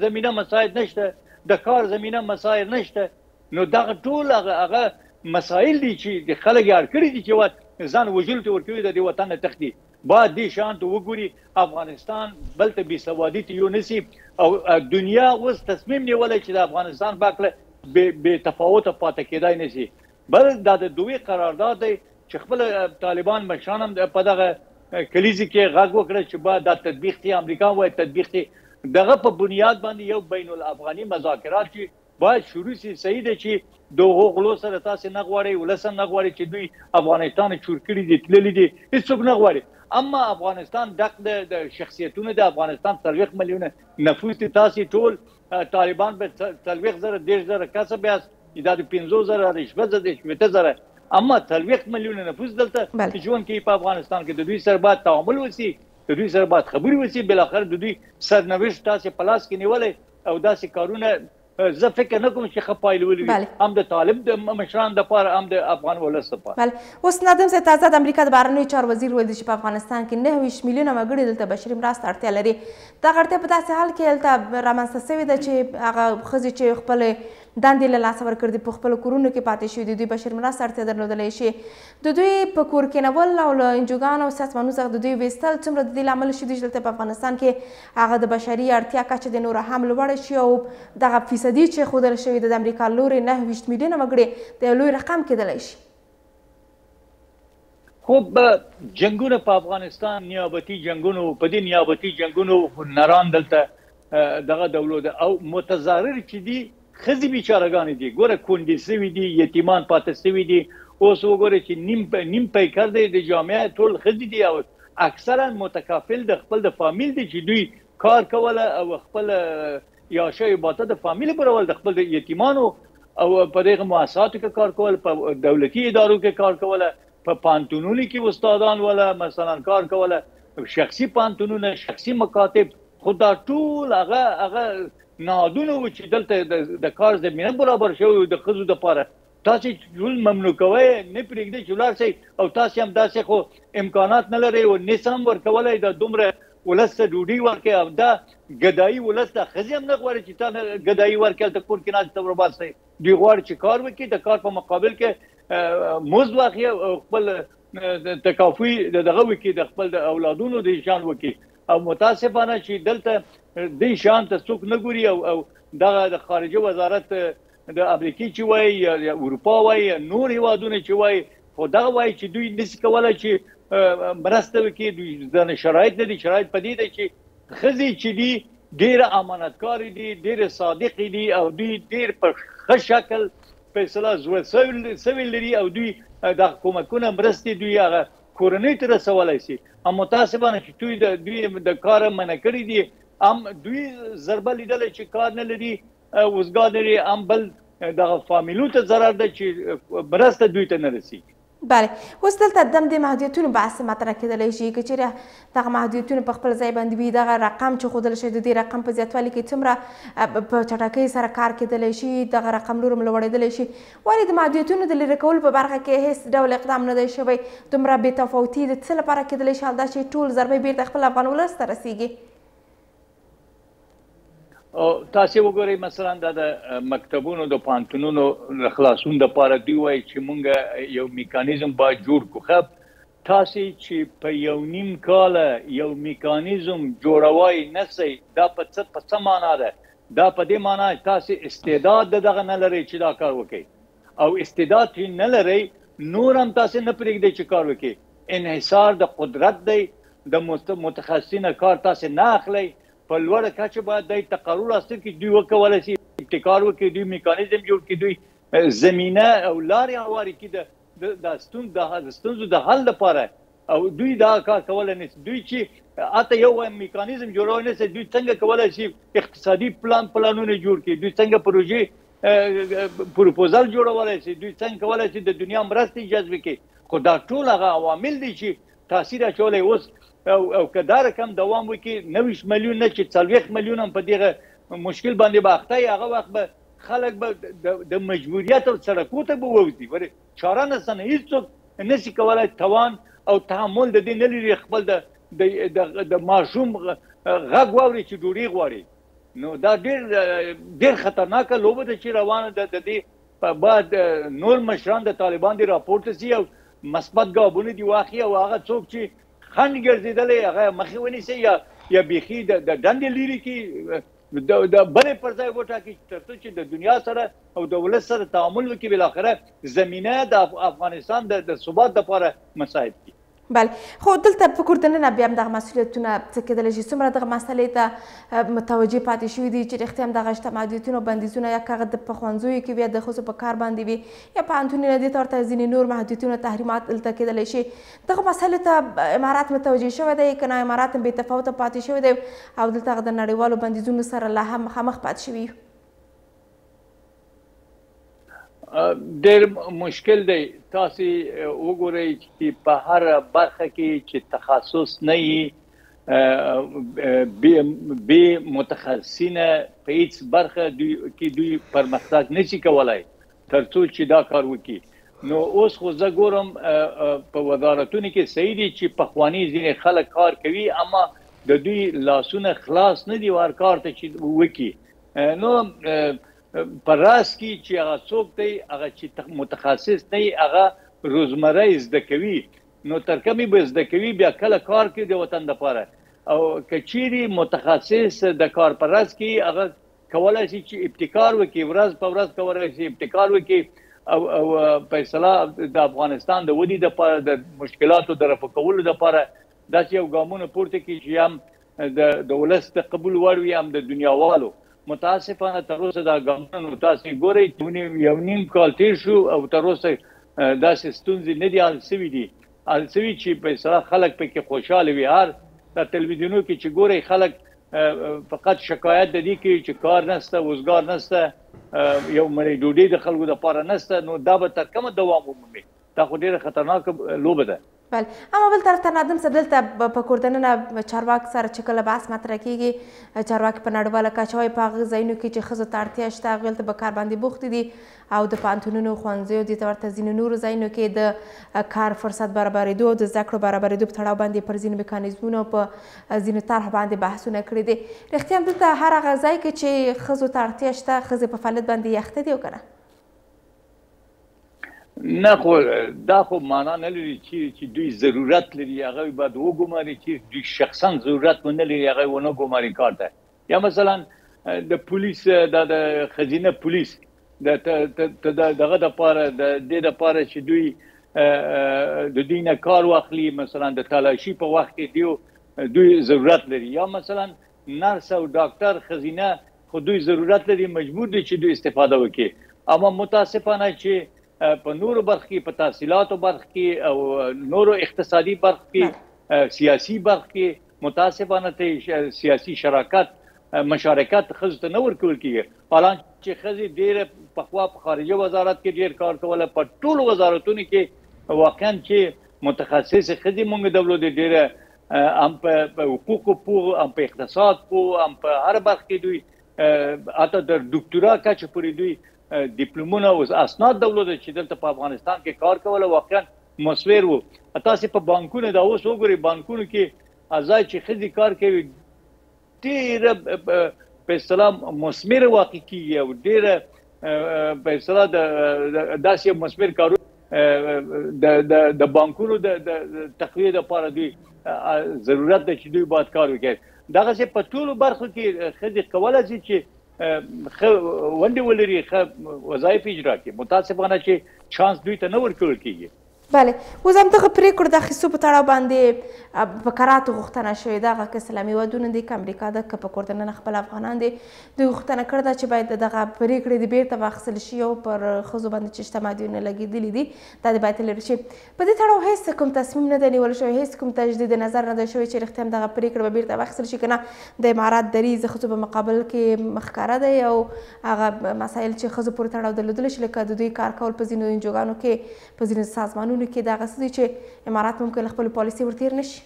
زمینه مسایل نشته د کار زمینه مسایل نشته نو دا ټول هغه مسایل دي چې د خلک یې اړ کړي دي چې ځان وجل ته ورکوي د وطن تختی بعد دې شان ته وګوري افغانستان بل ته بي سوادي ته یو نسی او دنیا اوس تصمیم نیولای چې د افغانستان باکله به تفاوت پاتې کېدای نسی بل دا د دوی قرارداد دی چې خپل طالبان مشران هم په دغه کلیزي کې غږ وکړ چې بعد د تطبیق ته امریکا وایي تطبیق ته دغه په بنیاد باندې یو بین الافغاني مذاکرات چې باید شروع شي صحیح دی چې د غلو سره تاسو نه غواړي ولسم نه غواړي چې دوی افغانستان چور کړي دي تللی دي هیڅوک نه غواړي اما افغانستان د شخصیتونو د افغانستان 30 میلیون نفوس تاسو ټول طالبان به 30,000 کسب بیاس دا د 15,000 شپږ اما 30 میلیون نفوس دلته ژوند کوي په افغانستان کې د دوی سره باید تعامل وشي د دوی سره باید خبرې وشي بل اخر د دوی سرنوشت تاسو پلاس کې نیولې او داسې کارونه زه فکر نه کوم چې خپایل ولوي هم د طالب د مشران د پاره هم د افغان ولس لپاره بله اوس نادم صاحب تازه د امریکا د بهرنیو چارو وزیر ویل چې په افغانستان کې 29 میلیونه وګړي دلته بشري مرسته اړتیا لري دغه اړتیا په داسې حال کې دلته رامنځته شوې ده چې هغه ښځې چې خپل دندې له لاسه ورکړي دي په خپلو کورونو کې پاتې شوي دي دوی بشري مرسته اړتیا درلودلی شي د دوی په کور کېنول او له انجوګانو او سازمانونو څخه د دوی ویستل څومره د دې لامل شوي دي چې دلته په افغانستان کې هغه د بشري اړتیا کچه د نوره هم لوړه شي او دغه فیصدي چې ښودل شوي د امریکا لورې 29 میلیونه وګړي د یو لوی رقم کېدلی شي خب جنگونه په افغانستان نیابتي جنگونو په دې نیابتي جنگونو نران دلته دغه دولت او متضرر چې دي خزي بیچارهګان دي ګوره کونډې سوي دي یتیمان پاتې سوي دي اوس وګوره چې نیم پیکر دی د جامعه ټول خزي دي او اکثرا متکافل د خپل د فامیل دي چې دوی کار کوله او خپل یا شی باته د فامیل پرول د خپل یتیمانو او په دغه مؤسساتو کې کار کول په دولتي ادارو کې کار کوله په پانتونونو کې استادان ولا مثلا کار کوله شخصي پانتونونه شخصي مکاتب خدا ټول هغه نادونه و چې دلته د کار زمینه برابر شوی د خزو د پاره تاسو ټول ممنوع کوئ نه پرېږدئ چې ولاړ شئ او تاسو هم داسې خو امکانات نه لرئ او نسم ورکولی د دومره ولس ته ډوډۍ ورکړئ او دا ګدایي ولس ته ښځې هم نه غواړي چې تا ګدایي ورکړي هلته کور کې ناست ته ورباسئ دوی غواړي چې کار وکړي د کار په مقابل کې مزد واخلي او خپل تکافي دغه وکړي د خپل د اولادونو د شان وکړي او متاسفانه چې دلته د شان ته څوک نه ګوري او دغه د خارجه وزارت د امریکای چې وایي یا اروپا وایي نور هیوادونه چې وایي خو دغه وایي چې دوی نشي کولی چې مرسته وکړي دوی ځان شرایط نه دي شرایط په دې دي چې ښځې چې دي ډېره امانتکار دي ډېره صادق دي او دوی ډېر په ښه شکل فیصله زوړ سوي لري او دوی د حکومتونو مرستې دوی هغه کورنۍ ته رسولی شي او متاسفانه چې دوی د کار منع کړي دي هم دوی ضربه لیدلی چې کار نه لري وزګار لري هم بل دغه فامیلو ته ضرر ده چې مرسته دوی ته نه رسیږي بله اوس دلته د همدې محدودیتونو بحث مطرح کېدلی شي که چیرې دغه محدودیتونو په خپل ځای باندې وي دغه رقم چې ښودل شوی د دې رقم په زیاتوالي کې څومره په چټکۍ سره کار کېدلی شي دغه رقم نور هم لوړېدلی شي ولې د محدودیتونو د لرې کولو په برخه کې هیڅ ډول اقدام نه دی شوی دومره بې تفاوتي د څه لپاره کېدلی شي همدا چې ټول ضربې بیرته خپل افغان ولس ته رسیږي او تاسو وګورئ مثلا د مکتبونو د پانتونونو خلاصون د پاره دی وای چې مونږ یو میکانیزم با جوړ کوخه تاسو چې په یو نیم کال یو میکانیزم جوړوي نسي دا په څه معنا ده دا په دې معنا تاسو استعداد دغه نه لري چې دا کار وکړي او استعداد نه لري نور هم تاسو نه پرېږدئ چې کار وکړي انحصار د قدرت دی د متخصصینه کار تاسو نه اخلي په لوړه کچه باید د تقرر اصل کې دوی وکولای شي ابتکار وکړي دوی میکانیزم جوړ کړي دوی زمينه او لارې هواري کې د ستونزو د حل لپاره او دوی دا کار کولای نه دوی چې اته یو میکانیزم جوړول نه دوی څنګه کولای شي اقتصادي پلانونه جوړ کړي دوی څنګه پروژې پروپوزل جوړولای شي، دوی څنګه کولای شي د دنیا مرستې جذب کړي. خو دا ټول هغه عوامل دي چې تاثیر اچولی. اوس او که دا رقم دوام وکړي 90 میلیون نه چې 40 میلیون هم په دغه مشکل باندې به اخته وي، هغه وخت به خلک به د مجبوریت او سړکو ته به ووځي. ولې چاره نشته، هېڅوک نشي کولی توان او تحمل د دې نه لري خپل د ماشوم غږ واوري چې ډوډۍ غواړي. نو دا ډېر خطرناکه لوبه ده چې روانه ده. د دې بعد نور مشران د طالبان دي راپورته سي او مثبت ګامونه دي واخلي، او هغه څوک چې خنډ ګرځېدلی هغه مخې ونیسي یا بیخي د ډنډې لرې کړي، د بلې پر ځای وټاکي تر څو چې د دنیا سره او د ولس سره تعامل وکړي، بالاخره زمینه د افغانستان د ثبات لپاره مساعد کړي. بله، خو دلته فکر دننه بیا هم دغه مسؤلیتونه څه کېدلی شي؟ څومره دغه مسئلې ته متوجه پاتې شوي دي چې رښتیا هم دغه شته محدودیتونه او بندیزونه یا که هغه په ښوونځیو کې وي یا د ښځو په کار باندې وي یا پوهنتونونه دې ته ورته ځینې نور محدودیتونه تحریمات دلته کېدلی شي، دغه مسئلې ته امارات متوجه شوی دی که نه امارات هم بې تفاوته پاتې شوی دی او دلته هغه د نړیوالو بندیزونو سره لا هم مخامخ پاتې شوي؟ ډېر مشکل دی. تاسې وګورئ چې په هر برخه کې چې تخصص نه وي، بې متخصصینه په هیڅ برخه کې دوی پرمختګ نشي کولی تر څو چې دا کار وکړي. نو اوس خو زه ګورم په وزارتونو کې صحیح دي چې پخواني ځینې خلک کار کوي، اما د دوی لاسونه خلاص نه دي هر کار ته چې وکړي. نو په راس کې چې هغه څوک دی هغه چې متخصص نه وي هغه روزمره زده کوي، نو تر کومې به زده کوي بیا کله کار کوي د وطن دپاره. او که چیرې متخصص د کار په راس کې هغه کولی شي چې ابتکار وکړي، ورځ په ورځ کولی شي ابتکار وکړي او په اصطلاح د افغانستان د ودې دپاره د مشکلاتو د رفع کولو دپاره داسې یو ګامونه پورته کړي چې هم د ولس د قبول وړ وي هم د دنیاوالو. متاسفانه تر اوسه دا ګامونه تاسې ګورئ یو نیم کال تیر شو او تر اوسه داسې ستونزې نه دي حل سوي دي چې په اصطلاح خلک پکې خوشحاله وي. هر د تلویزیونو کې چې ګورئ خلک فقط شکایت د دې کوي چې کار نشته، روزګار نشته، یو مړۍ ډوډۍ د خلکو دپاره نشته. نو دا به تر کومه دوام ومومي؟ دا خو ډېره خطرناکه لوبه ده. بله، اما بل طرف ته نادم صاحب دلته په کوردننه چارواکو سره چې کله بحث مطرح کېږي، چارواکي په نړیواله کچه وایي په هغه ځایونو کې چې ښځو ته اړتیا شته هغوی هلته په کار باندې بوختې دي او د پوهنتونونو ښوونځیو دې ته ورته ځینو نورو ځایونو کې د کار فرصت برابرېدو او د زده کړو برابرېدو په تړاو باندې پر ځینو میکانیزمونو په ځینو طرحو باندې بحثونه کړي دي. رښتیا هم دلته هر هغه ځای کې چې ښځو ته اړتیا شته ښځې په فعالیت باندې یخته دي او که نه؟ نه، خو دا خو معنا نه لري چې دوی ضرورت لري هغه باید وګماري، چې دوی شخصا ضرورت ونه لري هغه ونه ګماري کار ته. یا مثلا د پولیس د خزینه پولیس دغه دپاره د دې دپاره چې دوی د دوی نه کار واخلي، مثلا د تلاشي په وخت کې دوی ضرورت لري. یا مثلا نرس او ډاکټر خزینه خو دوی ضرورت لري، مجبور دي چې دوی استفاده وکړي. اما متاسفانه چې په نورو برخو کې، په تحصیلاتو برخو کې او نورو اقتصادي برخو کې، سیاسي برخو کې متاسفانه ته سیاسي مشارکت ښځو ته نه ورکول کېږي. حالانکه چې ښځې ډېره پخوا په خارجه وزارت کې ډېر کار کوله، په ټولو وزارتونو کې واقعا چې متخصصې ښځې موږ درلودې، ډېره هم په حقوقو پوه، هم په اقتصاد پوه، هم په هر برخه کې دوی حتی د ډاکټرا کچه پورې دوی ډیپلومونه او اسناد درلوده چې دلته په افغانستان کې کار کوله، واقعا مصور وو. تاسې په بانکونو دا اوس وګورئ، بانکونو کې ځای چې ښځې کار کوي ډېره په اصطلاح مثمره واقع کېږي او ډېره په اصطلاح داسې مثمر کارونه د بانکونو د تقویې دپاره دوی ضرورت ده چې دوی باید کار وکړي. دغسې په ټولو برخو کې ښځې کولی شي چې ونډې ولري، ښه وظایف اجرا کړي. متاسفانه چې چانس دوی ته نه ورکول کېږي. بله اوس همدغه پرېکړو د اخیستو په تړاو باندې په کراتو غوښتنه شوې ده هغه که اسلامي هېوادونه دي که امریکا ده که په کور دننه خپل افغانان دي دوی غوښتنه کړې ده چې باید دغه پرېکړې د بیرته واخیستل شي او پر ښځو باندې چې شته مادیونه لګېدلي دي دا د باید لرې شي. په دې تړاو هېڅ کوم تصمیم نه دی نیول شوی، هېڅ کوم تجدید نظر نه دی شوی چې رښتیا هم دغه پرېکړه به بیرته واخیستل شي که نه د امارات دریځ د ښځو په مقابل کې ښکاره دی او هغه مسایل چې ښځو پورې تړاو درلودلی شي لکه د دوی کار کول په ځینو انجوګانو کې په ځینو سازمانونو کې دغه څه دي چې امارات ممکن خپل پالیسي ورتیر نشي.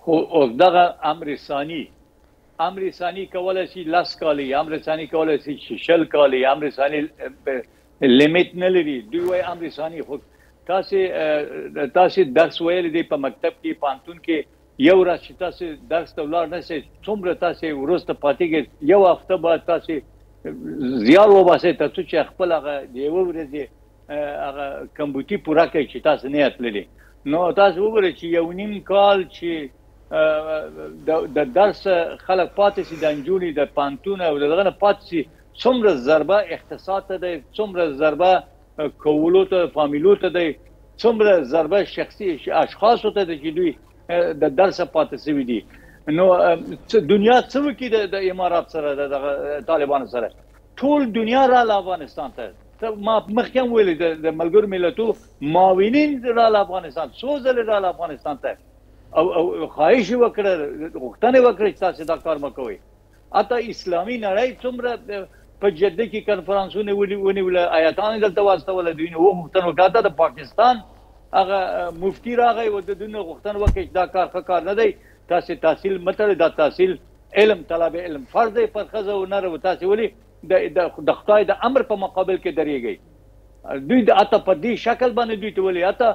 خو دغه امر ثاني کولای شي 10 کاله، امر ثاني کولای شي 60 کاله، امر ثاني لیمیټ نه لري. دوی وایي امر ثاني خو تاسو درس ویل دی په مکتب کې پانتون کې یو ورځ چې تاسو درس ته ولاړ نه شئ څومره تاسو وروسته پاتې کېږئ یو هفته بعد تاسو زیار وباسئ تر څو چې خپل هغه د یوه ورځې هغه کمبوټي پوره کړئ چې تاسو نیت لري. نو تاسو وګورئ چې یو نیم کال چې د درس خلک پاتې شي د نجونې د پانتون او دغه نه پاتې شي څومره ضربه اقتصاد ته دی، څومره ضربه کولو ته فامیلو ته دی، څومره ضربه شخصي اشخاصو ته دی چې دوی د درس پاتې شوي دي. نو دنیا څه وکړي د امارات سره د طالبانو سره؟ ټول دنیا راله افغانستان ته. ما مخکې هم ویلي د ملګرو ملتونو معاونین راله افغانستان، څو ځلې راله افغانستان ته او خواهش یې وکړه، غوښتنه یې وکړه چې تاسو دا کار مه کوئ. حتی اسلامي نړۍ څومره په جده کې کنفرانسونه ونیوله، آیتان دلته واستوله، دوی غوښتنه وکړه د پاکستان هغه مفتي راغی او د دوی غوښتنه وکړه چې دا کار ښه کار نه دی، تاسو تحصیل مه تړئ، دا تحصیل علم طلب علم فرض دی پر ښځه او نر، تاسو ولې د خدای د امر په مقابل کې درېږئ؟ دوی د حتی په دې شکل باندې دوی ته ولې حتی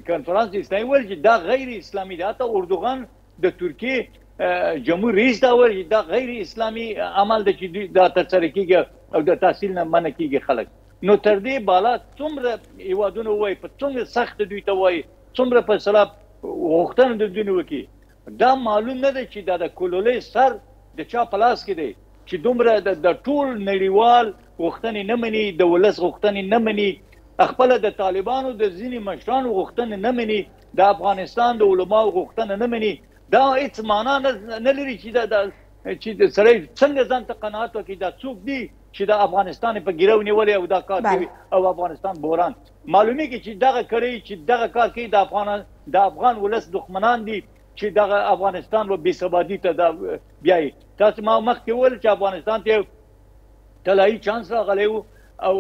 کنفرانس اسلامي ویل چې دا غیر اسلامي دی. حتی اردوغان د ترکیې جمهور رئیس دا ویل چې دا غیر اسلامي عمل دی چې دوی دا ترسره کېږي او د تحصیل نه منع کېږي خلک. نو تر دې بالا څومره هېوادونه ووایي، په څومره سخت دوی ته وایي، څومره په اصطلاح غوښتنه د دوی نه وکړي. دا معلوم نه دی چې دا د کولولۍ سر د چا په لاس کې دی چې دومره د ټول نړیوال غوښتنې نه مني، د ولس غوښتنې نه مني، خپله د طالبانو د ځینې مشرانو غوښتنې نه مني، د افغانستان د علماو غوښتنه نه مني. دا هېڅ معنا نه لري چې سړی څنګه ځان ته قناعت وکړي دا څوک دي چې د افغانستان په ګیرو نیولې او دا کار کوي او افغانستان بحران معلومیږي چې دغه کړی چې دغه کار کوي د افغان ولس دښمنان دي چې دغه افغانستان و بې ثباتي ته بیایي. تاسو ما مخکې وویل چې افغانستان ته طلایي چانس راغلی و او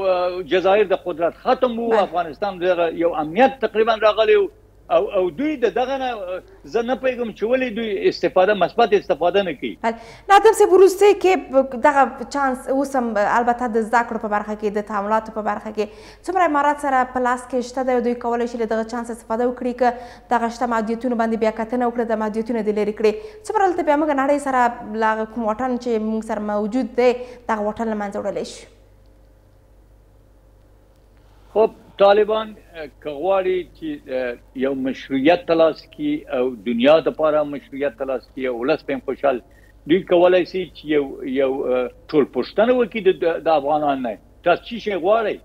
جزایر د قدرت ختم و، افغانستان یو امنیت تقریبا راغلی و او دوی دغه نه زه نه پوهېږم چې ولې دوی مثبت استفاده نه کوي. نادم صاحب وروستۍ کې دغه چانس اوس هم البته د زده کړو په برخه کې د تعاملاتو په برخه کې څومره امارات سره په لاس کې شته دی او دوی کولی شي له دغه چانس استفاده وکړي که دغه شته محدودیتونو باندې بیا کتنه وکړي، د محدودیتونه دې لرې کړي. څومره دلته بیا موږ نړۍ سره له هغه کوم واټن چې موږ سره موجود دی دغه واټن له منځه وړلی شي؟ خب طالبان که غواړي چې یو مشروعیت ترلاسه کړي او دنیا دپاره مشروعیت ترلاسه کړي او ولس په خوشحال، دوی کولی شي چې یو ټولپوښتنه وکړي د افغانانو نه تاسو څه شی غواړئ.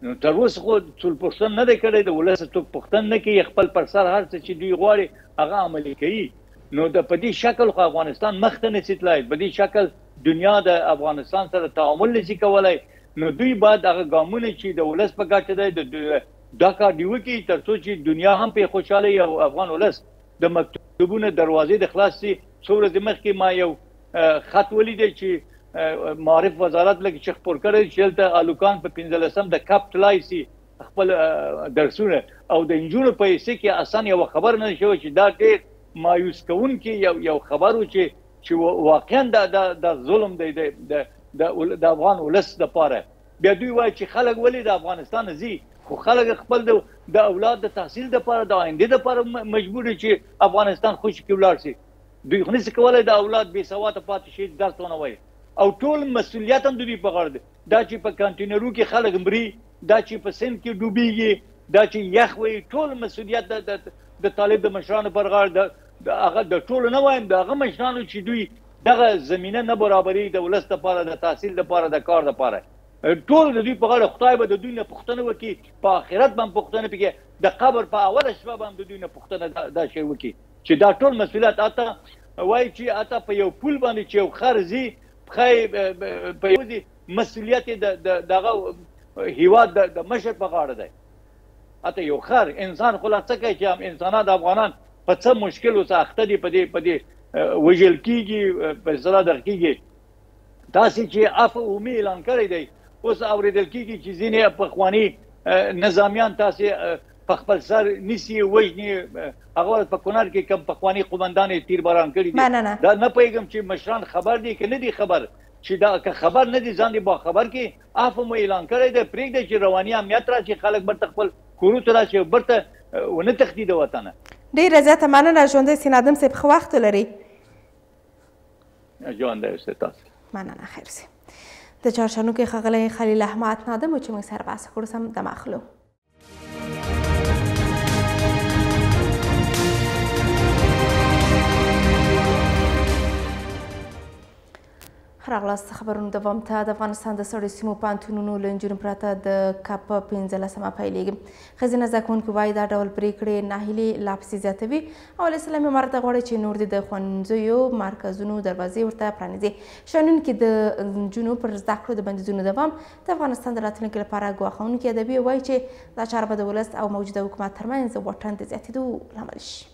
نو تر اوسه خو ټولپوښتنه نه دی کړی، د ولس څوک پوښتنه نه کوي، خپل پر سر هر څه چې دوی غواړي هغه عملي کوي. نو په دې شکل خو افغانستان مخته نشي تللی، په دې شکل دنیا د افغانستان سره تعامل نشي کولی. نو دوی باید هغه ګامونه چې د ولس په ګټه دی دا کار دی وکړي تر څو چې دنیا هم پرې خوشحاله وي او افغان ولس د مکتوبونو دروازې د خلاص شي. څو ورځې مخکې ما یو خط ولیدی چې معارف وزارت لکه چې خپور کړی چې هلته الوکان په 15 د کپ تلای شي خپل درسونه او د نجونو په حصه کې اسان یو خبر نه شوی چې دا ډېر مایوس کوونکی یو خبر و چې واقعا دا ظلم دی د افغان ولس دپاره. بیا دوی وایي چې خلک ولې د افغانستان ځي، خو خلک خپل د اولاد د تحصیل دپاره د آینده دپاره مجبور دي چې افغانستان خوشي کې ولاړ شي. دوی خو نشي کولی د اولاد بې سواده پاتې شي درس ونه وایي او ټول مسؤلیت هم د دوی په غاړه دی. دا چې په کانټینرو کې خلک مري، دا چې په سیند کې ډوبېږي، دا چې یخ وي، ټول مسؤلیت د طالب د مشرانو پر غاړه هغه د ټولو نه وایم د هغه مشرانو چې دوی دغه زمینه نه برابري د ولس دپاره د تحصیل دپاره د کار دپاره. ټول د دوی په غاړه خدای به د دوی نه پوښتنه وکړي، په آخرت به هم پوښتنه وکړي، د قبر په اوله شپه به هم د دوی نه پوښتنه دا شی وکړي چې دا ټول مسؤلیت اته وایي چې اته په یو پول باندې چې یو خر ځي پښی په یو مسؤلیت دغه هیواد د مشر په غاړه دی. اته یو خر انسان خلاصه کوي چې هم انسانان د افغانان په څه مشکل اوس اخته دي، په دې وژل کېږي، په اصطلاح دغه کېږي. داسې چې عفو عمومي اعلان کړی دی، اوس اورېدل کېږي چې ځینې پخواني نظامیان تاسې په خپل سر نیسي، وژني. هغه په کونړ کې کوم پخواني قومندان یې تیر باران کړي دي. دا نه پوهېږم چې مشران خبر دي که نه دي خبر، چې دا که خبر نه دي ځان دې باخبر کړي. عفو مو اعلان کړی دی، پرېږدئ چې رواني امنیت راشي، خلک برته خپل کورونو ته راشي او برته ونه تښتي د وطنه. ډېره زیاته مننه ژوندی سین ادم صاحب، ښه وخت ولرئ. ژوندی اوسئ تاسو. مننه، خیر سي. د چهارشنبې ښاغلی خلیل احمد نادم چې موږ سره بحث کړو سم دم اخلو. راغلاست خبرونو دوام ته. د افغانستان د سړو سیمو پوهنتونونو له نجونو پرته د کپ 15مه پیلېږي. ښځینه زده کوونکي وایي دا ډول پرېکړې ناهیلي لا پسې زیاتوي او له اسلامي امارت غواړي چې نور د ښوونځیو مرکزونو دروازې ورته پرانیزي. شنونکي د نجونو پر زده کړو د بندیزونو دوام د افغانستان د راتلونکي لپاره ګواښونکی ادبي وایي چې دا چاره به د ولس او موجوده حکومت ترمنځ واټن د زیاتېدو لامل شي.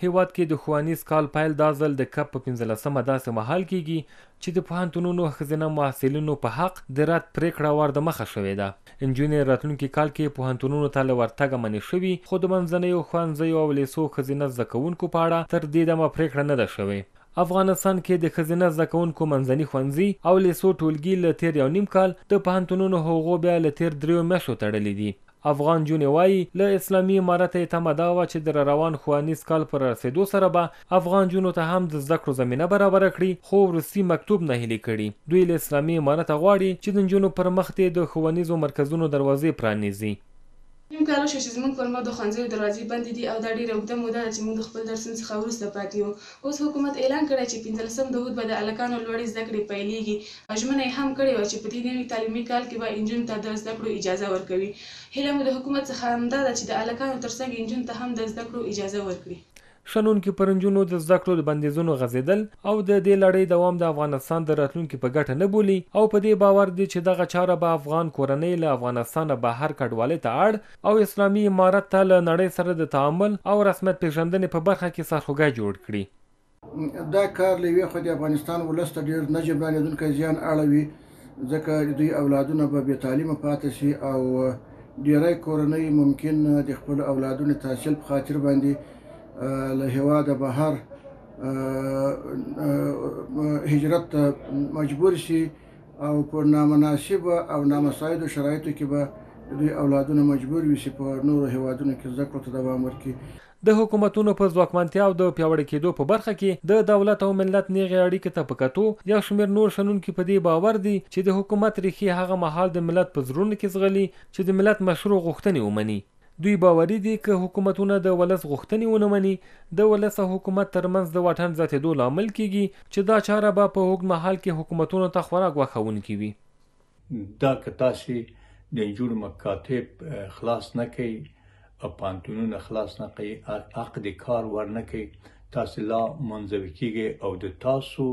هیواد کې د ښوونیز کال پیل دا ځل د کپ په 15مه داسې مهال کېږي چې د پوهنتونونو ښځینه محصلینو په حق د رد پرېکړه ور د مخه شوې ده. نجونې راتلونکي کال کې پوهنتونونو ته له ورتګه منع شوي، خو د منځنیو ښوونځیو او لیسو ښځینه زده کوونکو په اړه تر دې دمه پرېکړه نه ده شوې. افغانستان کې د ښځینه زده کوونکو منځني ښوونځي او لیسو ټولګي له تېر یو نیم کال د پوهنتونونو حقوق بیا له تېر 3 میاشتو تړلي دي. افغان جونې وایي له اسلامي امارت یې تمه دا وه چې د روان ښوونیز کال پر رسېدو سره به افغان جونو ته هم د زده کړو زمینه برابره کړي، خو وروستي مکتوب ناهیلي کړي. دوی له اسلامي امارت غواړي چې د نجونو پر مخ د ښوونیزو مرکزونو دروازې پرانیزي. نیم کال شو چې زموږ پر مخ د ښوونځیو دروازې بندې دي او دا ډېره اوږده موده ده چې موږ د خپل درسونو څخه وروسته پاتې یو. اوس حکومت اعلان کړی چې 15 د هود به د هلکانو لوړې زده کړې پیلېږي او ژمنه یې هم کړې وه چې په دې نوي تعلیمي کال کې به نجونو ته د زده کړو اجازه ورکوي. هیله مو د حکومت څخه همدا ده چې د هلکانو تر څنګ نجونو ته هم د زده کړو اجازه ورکړي. شنونکي پر نجونو د زده کړو د بندیزونو غځېدل او د دې لړۍ دوام د افغانستان د راتلونکي په ګټه نه بولي او په دې باور دي چې دغه چاره به افغان کورنۍ له افغانستانه بهر کډوالۍ ته اړ او اسلامي امارت ته له نړۍ سره د تعامل او رسمیت پېژندنې په برخه کې سرخوږی جوړ کړي. دا کار له یوې خوا د افغانستان ولس ته ډېر نه جبرانېدونکی زیان اړوي، ځکه دوی اولادونه به بې تعلیمه پاتې شي او ډېری کورنۍ ممکن د خپلو اولادونو تحصیل په خاطر باندې له هېواده بهر هجرت ته مجبور شي او په نامناسبه او نامساعدو شرایطو کې به دوی اولادونه مجبور وي چې په نورو هېوادونو کې زده کړو ته دوام ورکړي. د حکومتونو په ځواکمنتیا او د پیاوړي کېدو په برخه کې د دولت او ملت نیغې اړیکې ته په کتو یو شمېر نور شنونکي په دې باور دي چې د حکومت ریښې هغه مهال د ملت په زړونو کې ځغلي چې د ملت مشروع غوښتنې ومني. دوی باوري دي که حکومتونه د ولس غوښتنې ونه مني د ولس او حکومت ترمنځ د واټن زیاتېدو لامل کیږي چې دا چاره به په اوږد مهال کې حکومتونو ته خورا ګواښونکې وي. دا که تاسې د نجونو مکاتب خلاص نه کوي او پوهنتونونه خلاص نه کوي، عقد کار ور نه کوي، تاسې لا منزوي کیږئ او د تاسو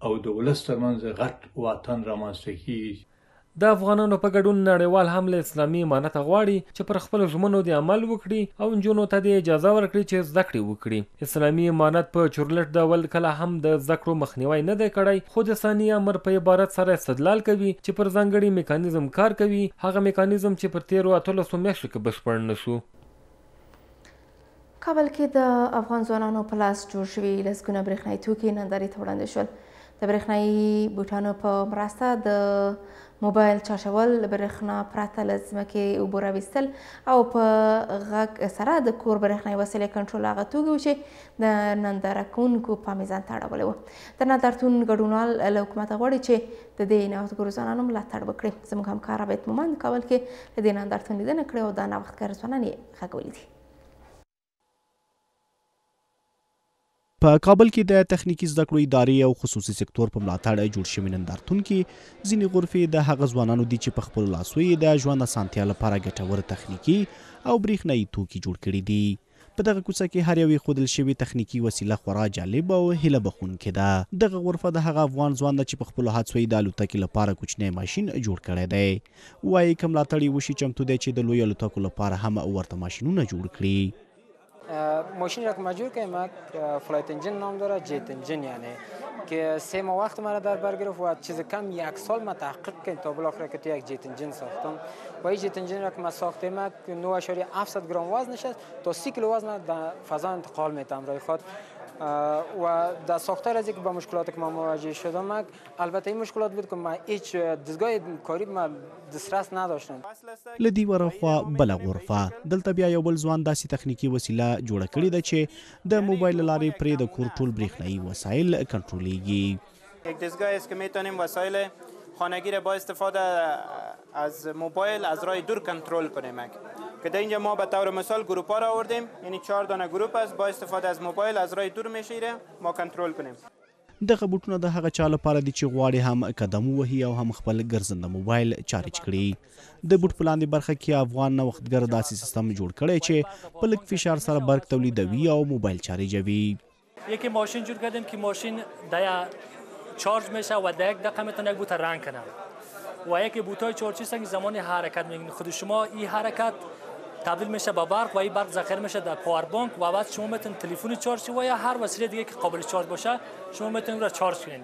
او د ولس ترمنځ غټ واټن رامنځته کیږي. د افغانانو په ګډون نړیوال هم له اسلامي امارت غواړي چې پر خپل ژمنو د عمل وکړي او نجونو ته د اجازه ورکړي چې زده کړې وکړي. اسلامي امارت په چورلټ ډول کله هم د زده کړو مخنیوی نه دی کړی، خو د ثاني امر په عبارت سره استدلال کوي چې پر ځانګړي میکانیزم کار کوي، هغه میکانیزم چې پر تیرو 18 میاشتو کې بشپړ نه شو. کابل کې د افغان ځوانانو په لاس جوړ شوي لسګونه برېښنایي توکي نندارې ته وړاندې شول. د برېښنایي بوټانو په مرسته د موبایل چارجول، برېښنا پرته له ځمکې اوبه راویستل او په غږ سره د کور برېښنایي وسیلې کنټرول هغه توکي وو چې د ننداره کوونکو پام یې ځان ته اړولی و. د نندارتون ګډونوال له حکومته غواړي چې د دې نوښتګرو ځوانانو ملاتړ وکړي. زموږ همکار عبید مومند کابل کې له دې نندارتون لیدنه کړې او د نوښتګر ځوانان یې غږولي دي. په کابل کې د تخنیکی زده کړو ادارې او خصوصي سکتور په ملاتړ جوړ شوي نندارتون کې ځینې غرفې د هغه ځوانانو دي چې په خپلو لاسو یې د ژوند اسانتیا لپاره ګټور تخنیکي او برېښنایي توکي جوړ کړي دي. په دغه کوڅه کې هر یو ایښودل شوې تخنیکي وسیله خورا جالب او هیله بخونکې ده. دغه غرفه د هغه افغان ځوان ده چې په خپلو هڅو یې د الوتکې لپاره کوچنی ماشین جوړ کړی دی. وایي که ملاتړ یې وشي چمتو دی چې د لویو الوتکو لپاره هم ورته ماشینونه جوړ کړي. ماشین را که ما جور کردیم فلایت انجین نام داره، جیت انجین، یعنی که 3 ماه وقت مرا در بر گرفت و چیز کم 1 سال ما تحقیق کردیم تا بالاخره که تو یک جیت انجین ساختم. و این جیت انجین را که ما ساختیم 9.7 گرم وزنش است تا 30 کیلو وزن در فضا انتقال میتم رای خود. و در ساختار از اینکه با مشکلاتی که ما مواجه شدم، البته این مشکلات بود که ما هیچ دستگاه کاری ما دسترس نداشتم. له دې ورخوا بله غرفه دلته بیا یو بل ځوان داسې تخنیکي وسیله جوړه کړې ده چې د موبایل له لارې پرې د کور ټول برېښنایي وسایل کنټرولېږي. یک دستگاه است که میتونیم وسایل خانگی را با استفاده از موبایل از راه دور کنترل کنیم. که در اینجا ما به طور مثال گروپ ها را آوردیم، یعنی 4 دانه گروپ است، با استفاده از موبایل از راه دور میشه ما کنترل کنیم. دغه بوټونه د هغه چا لپاره دي چې غواړي هم قدم ووهي او هم خپل ګرځنده موبایل چارج کړي. د بوټ په لاندې برخه کې افغان نوښتګر داسې سیستم جوړ کړی چې په لږ فشار سره برق تولیدوي او موبایل چارجوي. یکی ماشین جور کردیم که ماشین چارج میشه و در 1 دقیقه میتونه یک بوت رنگ کنه و یکی بوتای چارجی هستن که زمان حرکت میگن خود شما این حرکت تبدیل میشه به برق و این برق ذخیره میشه در پاور بانک و بعد شما میتونید تلفن چارج و یا هر وسیله دیگه که قابل چارج باشه شما میتونید را چارج کنید.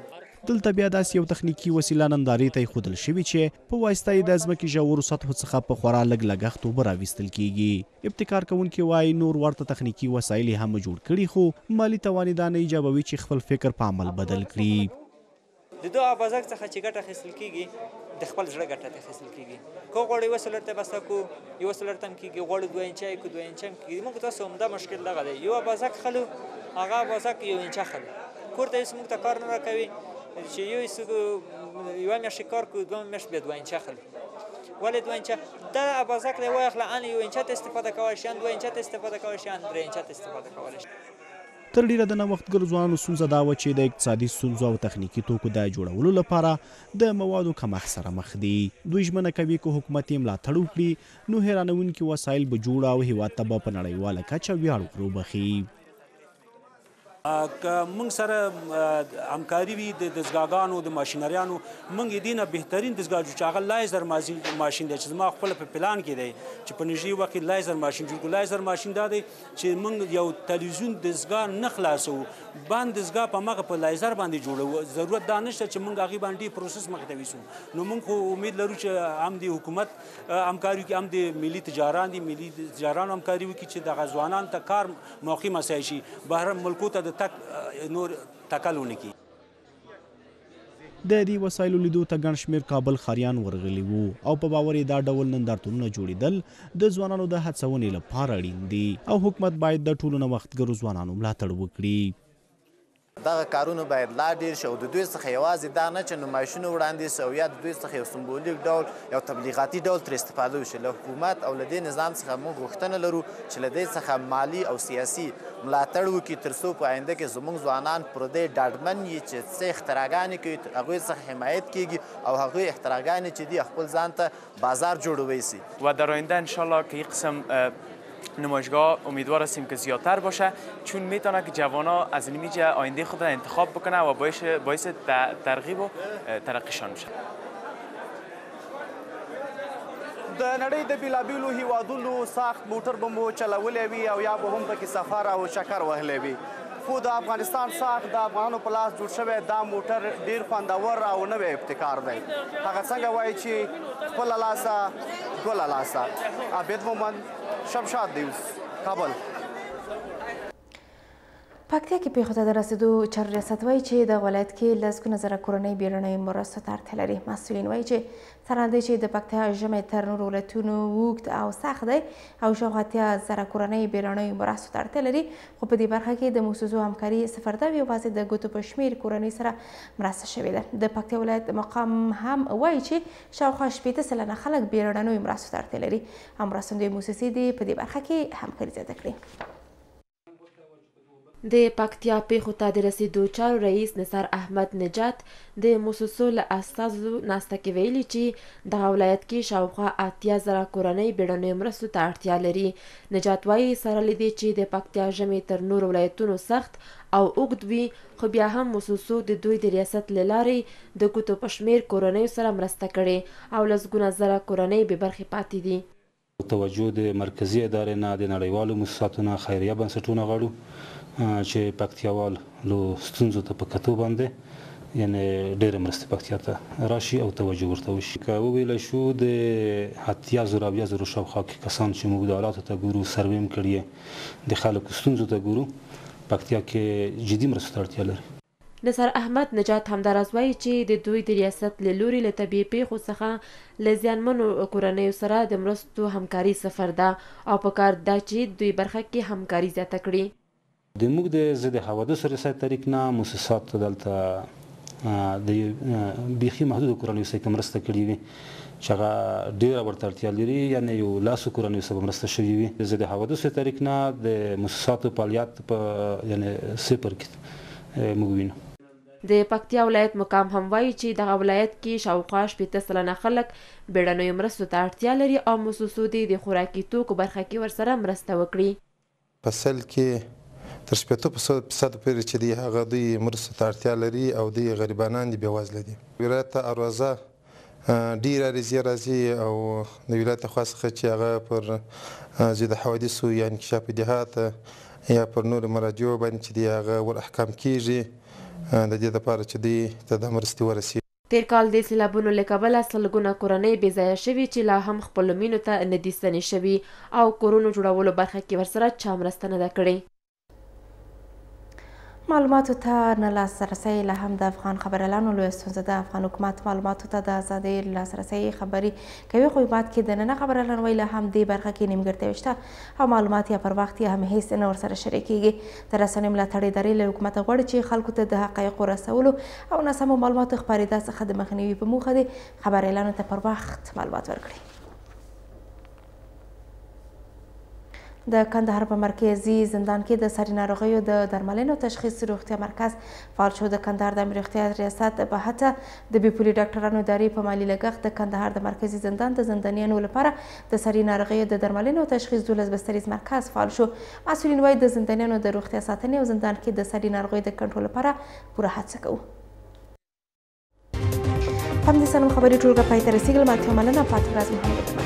دلته بیا داسې یو تخنیکي وسیله نندارې ته ایښودل شوې چې په واسطه یې د ځمکې ژورو سطحو څخه په خورا لږ لګښت اوبه راویستل کیږي. ابتکار کوونکي وایي نور ورته تخنیکي وسایل یې هم جوړ کړي خو مالي توان یې دا نه ایجابوي چې خپل فکر په عمل بدل کړي. د دوه ابازک څخه چې ګټه اخیستل کیږي د خپل زړه ګټه اخیستل کیږي. که غواړئ یوه سولر ته بسته کړو یوه سولر ته هم کیږي، غواړو 2 انچه یې کړو 2 انچه هم کیږي. موږ تاسو همدا مشکل دغه دی، یو ابازک خلو هغه ابازک 1 انچه خلو کور ته هېڅ موږ ته کار نه راکوي چې یوه میاشت کار کړو 2 میاشت بیا 2 انچه خلو. ولې 2 انچه دا ابازک دی واخله ان 1 انچه ته استفاده کولی شي، ان 2 انچه ته استفاده کولی شي، ان 3 انچه ته استفاده کولی شي. تر ډیره د نوښتګرو ځوانانو ستونزه دا وه چې د اقتصادي ستونزو او تخنیکي توکو د جوړولو لپاره د موادو کمښت سره مخ دي. دوی ژمنه کوي که حکومت یې ملاتړ وکړي نو حیرانوونکي وسایل به جوړ او هیواد ته به په نړیواله کچه ویاړ وروبخي. که موږ سره همکاري وي د دستګاهګانو د ماشینریانو، موږ یې دې نه بهترین دستګاه جوړ چې هغه لایزر ماشین دی چې زما خپله په پلان کې دی چې په نږدې وخت کې لایزر ماشین جوړ کړو. لایزر ماشین دا دی چې موږ یو تلویزیون دستګاه نه خلاصوو، بند دستګاه په مغه په لایزر باندې جوړوو. ضرورت دا نشته چې موږ هغې باندې پروسس مخې ته ویسو. نو موږ خو امید لرو چې هم د حکومت همکاري وکړي، هم د ملي تجارانو همکاري وکړي چې دغه ځوانانو ته کار موقع مساعد شي، بهر ملکو ته تک نور تکل ونه کړي. د دې وسایلو لیدو ته ګڼ شمېر کابل ښاریان ورغلي وو او په باور یې دا ډول نندارتونونه جوړېدل د ځوانانو د هڅونې لپاره اړین دي او حکومت باید د ټولو نوښتګرو ځوانانو ملاتړ وکړي. دغه کارونه باید لا ډیر شي او د دوی څخه یوازې دا نه چې نمایشونه وړاندې سي او یا د دوی څخه یو سمبولیک ډول یو تبلیغاتي ډول ترې استفاده وشي. له حکومت او له دې نظام څخه موږ غوښتنه لرو چې له دې څخه مالي او سیاسي ملاتړ وکړي تر څو په آینده کې زموږ ځوانان پر دې ډاډمن وي چې څه اختراګانې کوي هغوی څخه حمایت کیږي او هغوی اختراګانې چې دي خپل ځان ته بازار جوړوی سي. و در آینده انشالله که این قسم نمایشگاه امیدوار هستیم که زیادتر باشه، چون میتونه که جوانان از نمیجه آینده خود را انتخاب بکنه و باعث ترغیب و ترقیشان بشه. د نړۍ د بیلابیلو هیوادونو ساخت موټر به مو چلولی وي او یا به هم پکې سفر او چکر وهلی وي، خو د افغانستان ساخت د افغانانو په لاس جوړ شوی دا موټر ډیر خوندور او نوی ابتکار دی. هغه څنګه وایي چې خپله لاسه ګله لاسه. عابد مومند، شمشاد نیوز، کابل. پکتیا کې پیښو ته د رسېدو چارو ریاست وایي چې د ولایت کې لسګونه زره کورنۍ بیړنیو مرستو ته اړتیا لري. مسؤلین وایي چې څرګنده چې د پکتیا ژمی تر نورو ولایتونو اوږد او سخت دی او شاوخوا 80 زره کورنۍ بیړنیو مرستو ته اړتیا لري، خو په دې برخه کې د مؤسسو همکاري صفر ده او یوازې د ګوتو په شمېر کورنۍ سره مرسته شوې ده. د پکتیا ولایت مقام هم وایي چې شاوخوا 80 سلنه خلک بیړنیو مرستو ته اړتیا لري او مرستندویه مؤسسې دې په دې برخه کې همکاري زیاته کړي. د پکتیا پیښو ته د رسیدو چارو رئیس نثار احمد نجات د موسسو له استازو ناسته کې ویلي چې دغه ولایت کې شاوخوا 80,000 کورنۍ بیړنیو مرستو ته اړتیا لري. نجات وایي سره له دې چې د پکتیا ژمي تر نورو ولایتونو سخت او اوږد وي، خو بیا هم موسسو د دوی د ریاست له لارې د ګوتو په شمېر کورنیو سره مرسته کړې او لسګونه زره کورنۍ بې برخې پاتې دي. توجه د مرکزي ادارې نه د نړیوالو مؤسساتو نه خیریه بنسټونه غواړو چې پکتیاوال له ستونزو ته په کتو باندې یعنی ډېرې مرستې پکتیا ته راشي او توجه ورته وشي. که وویلی شو د 80,000 او 80,000 شاوخوا کې کسان چې موږ د حالاتو ته ګورو سروې هم کړي د خلکو ستونزو ته ګورو، پکتیا کې جدي مرستو ته اړتیا لري. نثار احمد نجات همداراز وایي چې د دوی د ریاست له لوري له طبیعي پیښو څخه له زیانمنو کورنیو سره د مرستو همکاري صفر ده او پکار ده چې دوی برخه کې همکاري زیاته کړي. د موږ د ضد حوادثو رسایت طریق نه موسسات دلته د بیخي محدودو کورنیو سره مرسته کړې وي چې هغه ډېره ورته اړتیا لري، یعنې یو لاسو کورنیو سره مرسته شوې وي. د ضد حوادثو طریق نه د موسساتو فعالیت په یعنې صفر کې موږ وینو. د پکتیا ولایت مقام هم وایي چې دغه ولایت کې شاوخوا 80 سلنه خلک بیړنیو مرستو ته اړتیا لري او موسسو د خوراکي توکو برخه کې ورسره مرسته وکړي. په سل کې تر 80% پورې چې دی هغه دوی مرستو ته اړتیا لري او دوی غریبانان دي، بېوزله دي. ولایت ته اروازه ډېره عریضې راځي او د ولایت لخوا څخه چې هغه پر ضد حوادثو یا انکشاف دیهات یا پر نورو مراجعو باندې چې دی هغه ور احکام کیږي د دې لپاره چې دوی ته د مرستې ورسي. تیر کال د سیلابونو له کبله سلګونه کورنۍ بې ځایه شوي چې لا هم خپلو مینو ته نه دي ستنې شوي او کورونو جوړولو برخه کې ورسره چا مرسته نه ده کړې. معلوماتو ته نه لاسرسی لا هم د افغان خبریالانو لویه ستونزه ده. افغان حکومت معلوماتو ته د ازادۍ لاسرسی خبري کوي، خو بعد کې دننه خبریالان وایي لا هم دې برخه کې نیمګړتیاوې شته او معلومات یا پر وخت یا هم هیڅ نه ورسره شریکېږي. د رسنیو ملاتړ ادارې له حکومته غواړي چې خلکو ته د حقایقو رسولو او ناسمو معلوماتو خپرېدا څخه د مخنیوي په موخه د خبریالانو ته پر وخت معلومات ورکړي. د کندهار په مرکزي زندان کې د ساري ناروغیو د درملنې او تشخیص روغتیا مرکز فعال شو. د کندهار د روغتیا ریاست په هڅه د بې پولي ډاکټرانو ادارې په مالي لګښت د کندهار د مرکزي زندان د زندانیانو لپاره د ساري ناروغیو د درملنې او تشخیص 12 بستریز مرکز فعال شو. مسؤلین وایي د زندانیانو د روغتیا ساتنې او زندان کې د ساري ناروغیو د کنټرول لپاره پوره هڅه کوو. په همدې سره خبري ټولګه پای ته رسېږي. له ما ته مننه. فاطمه راز محمد.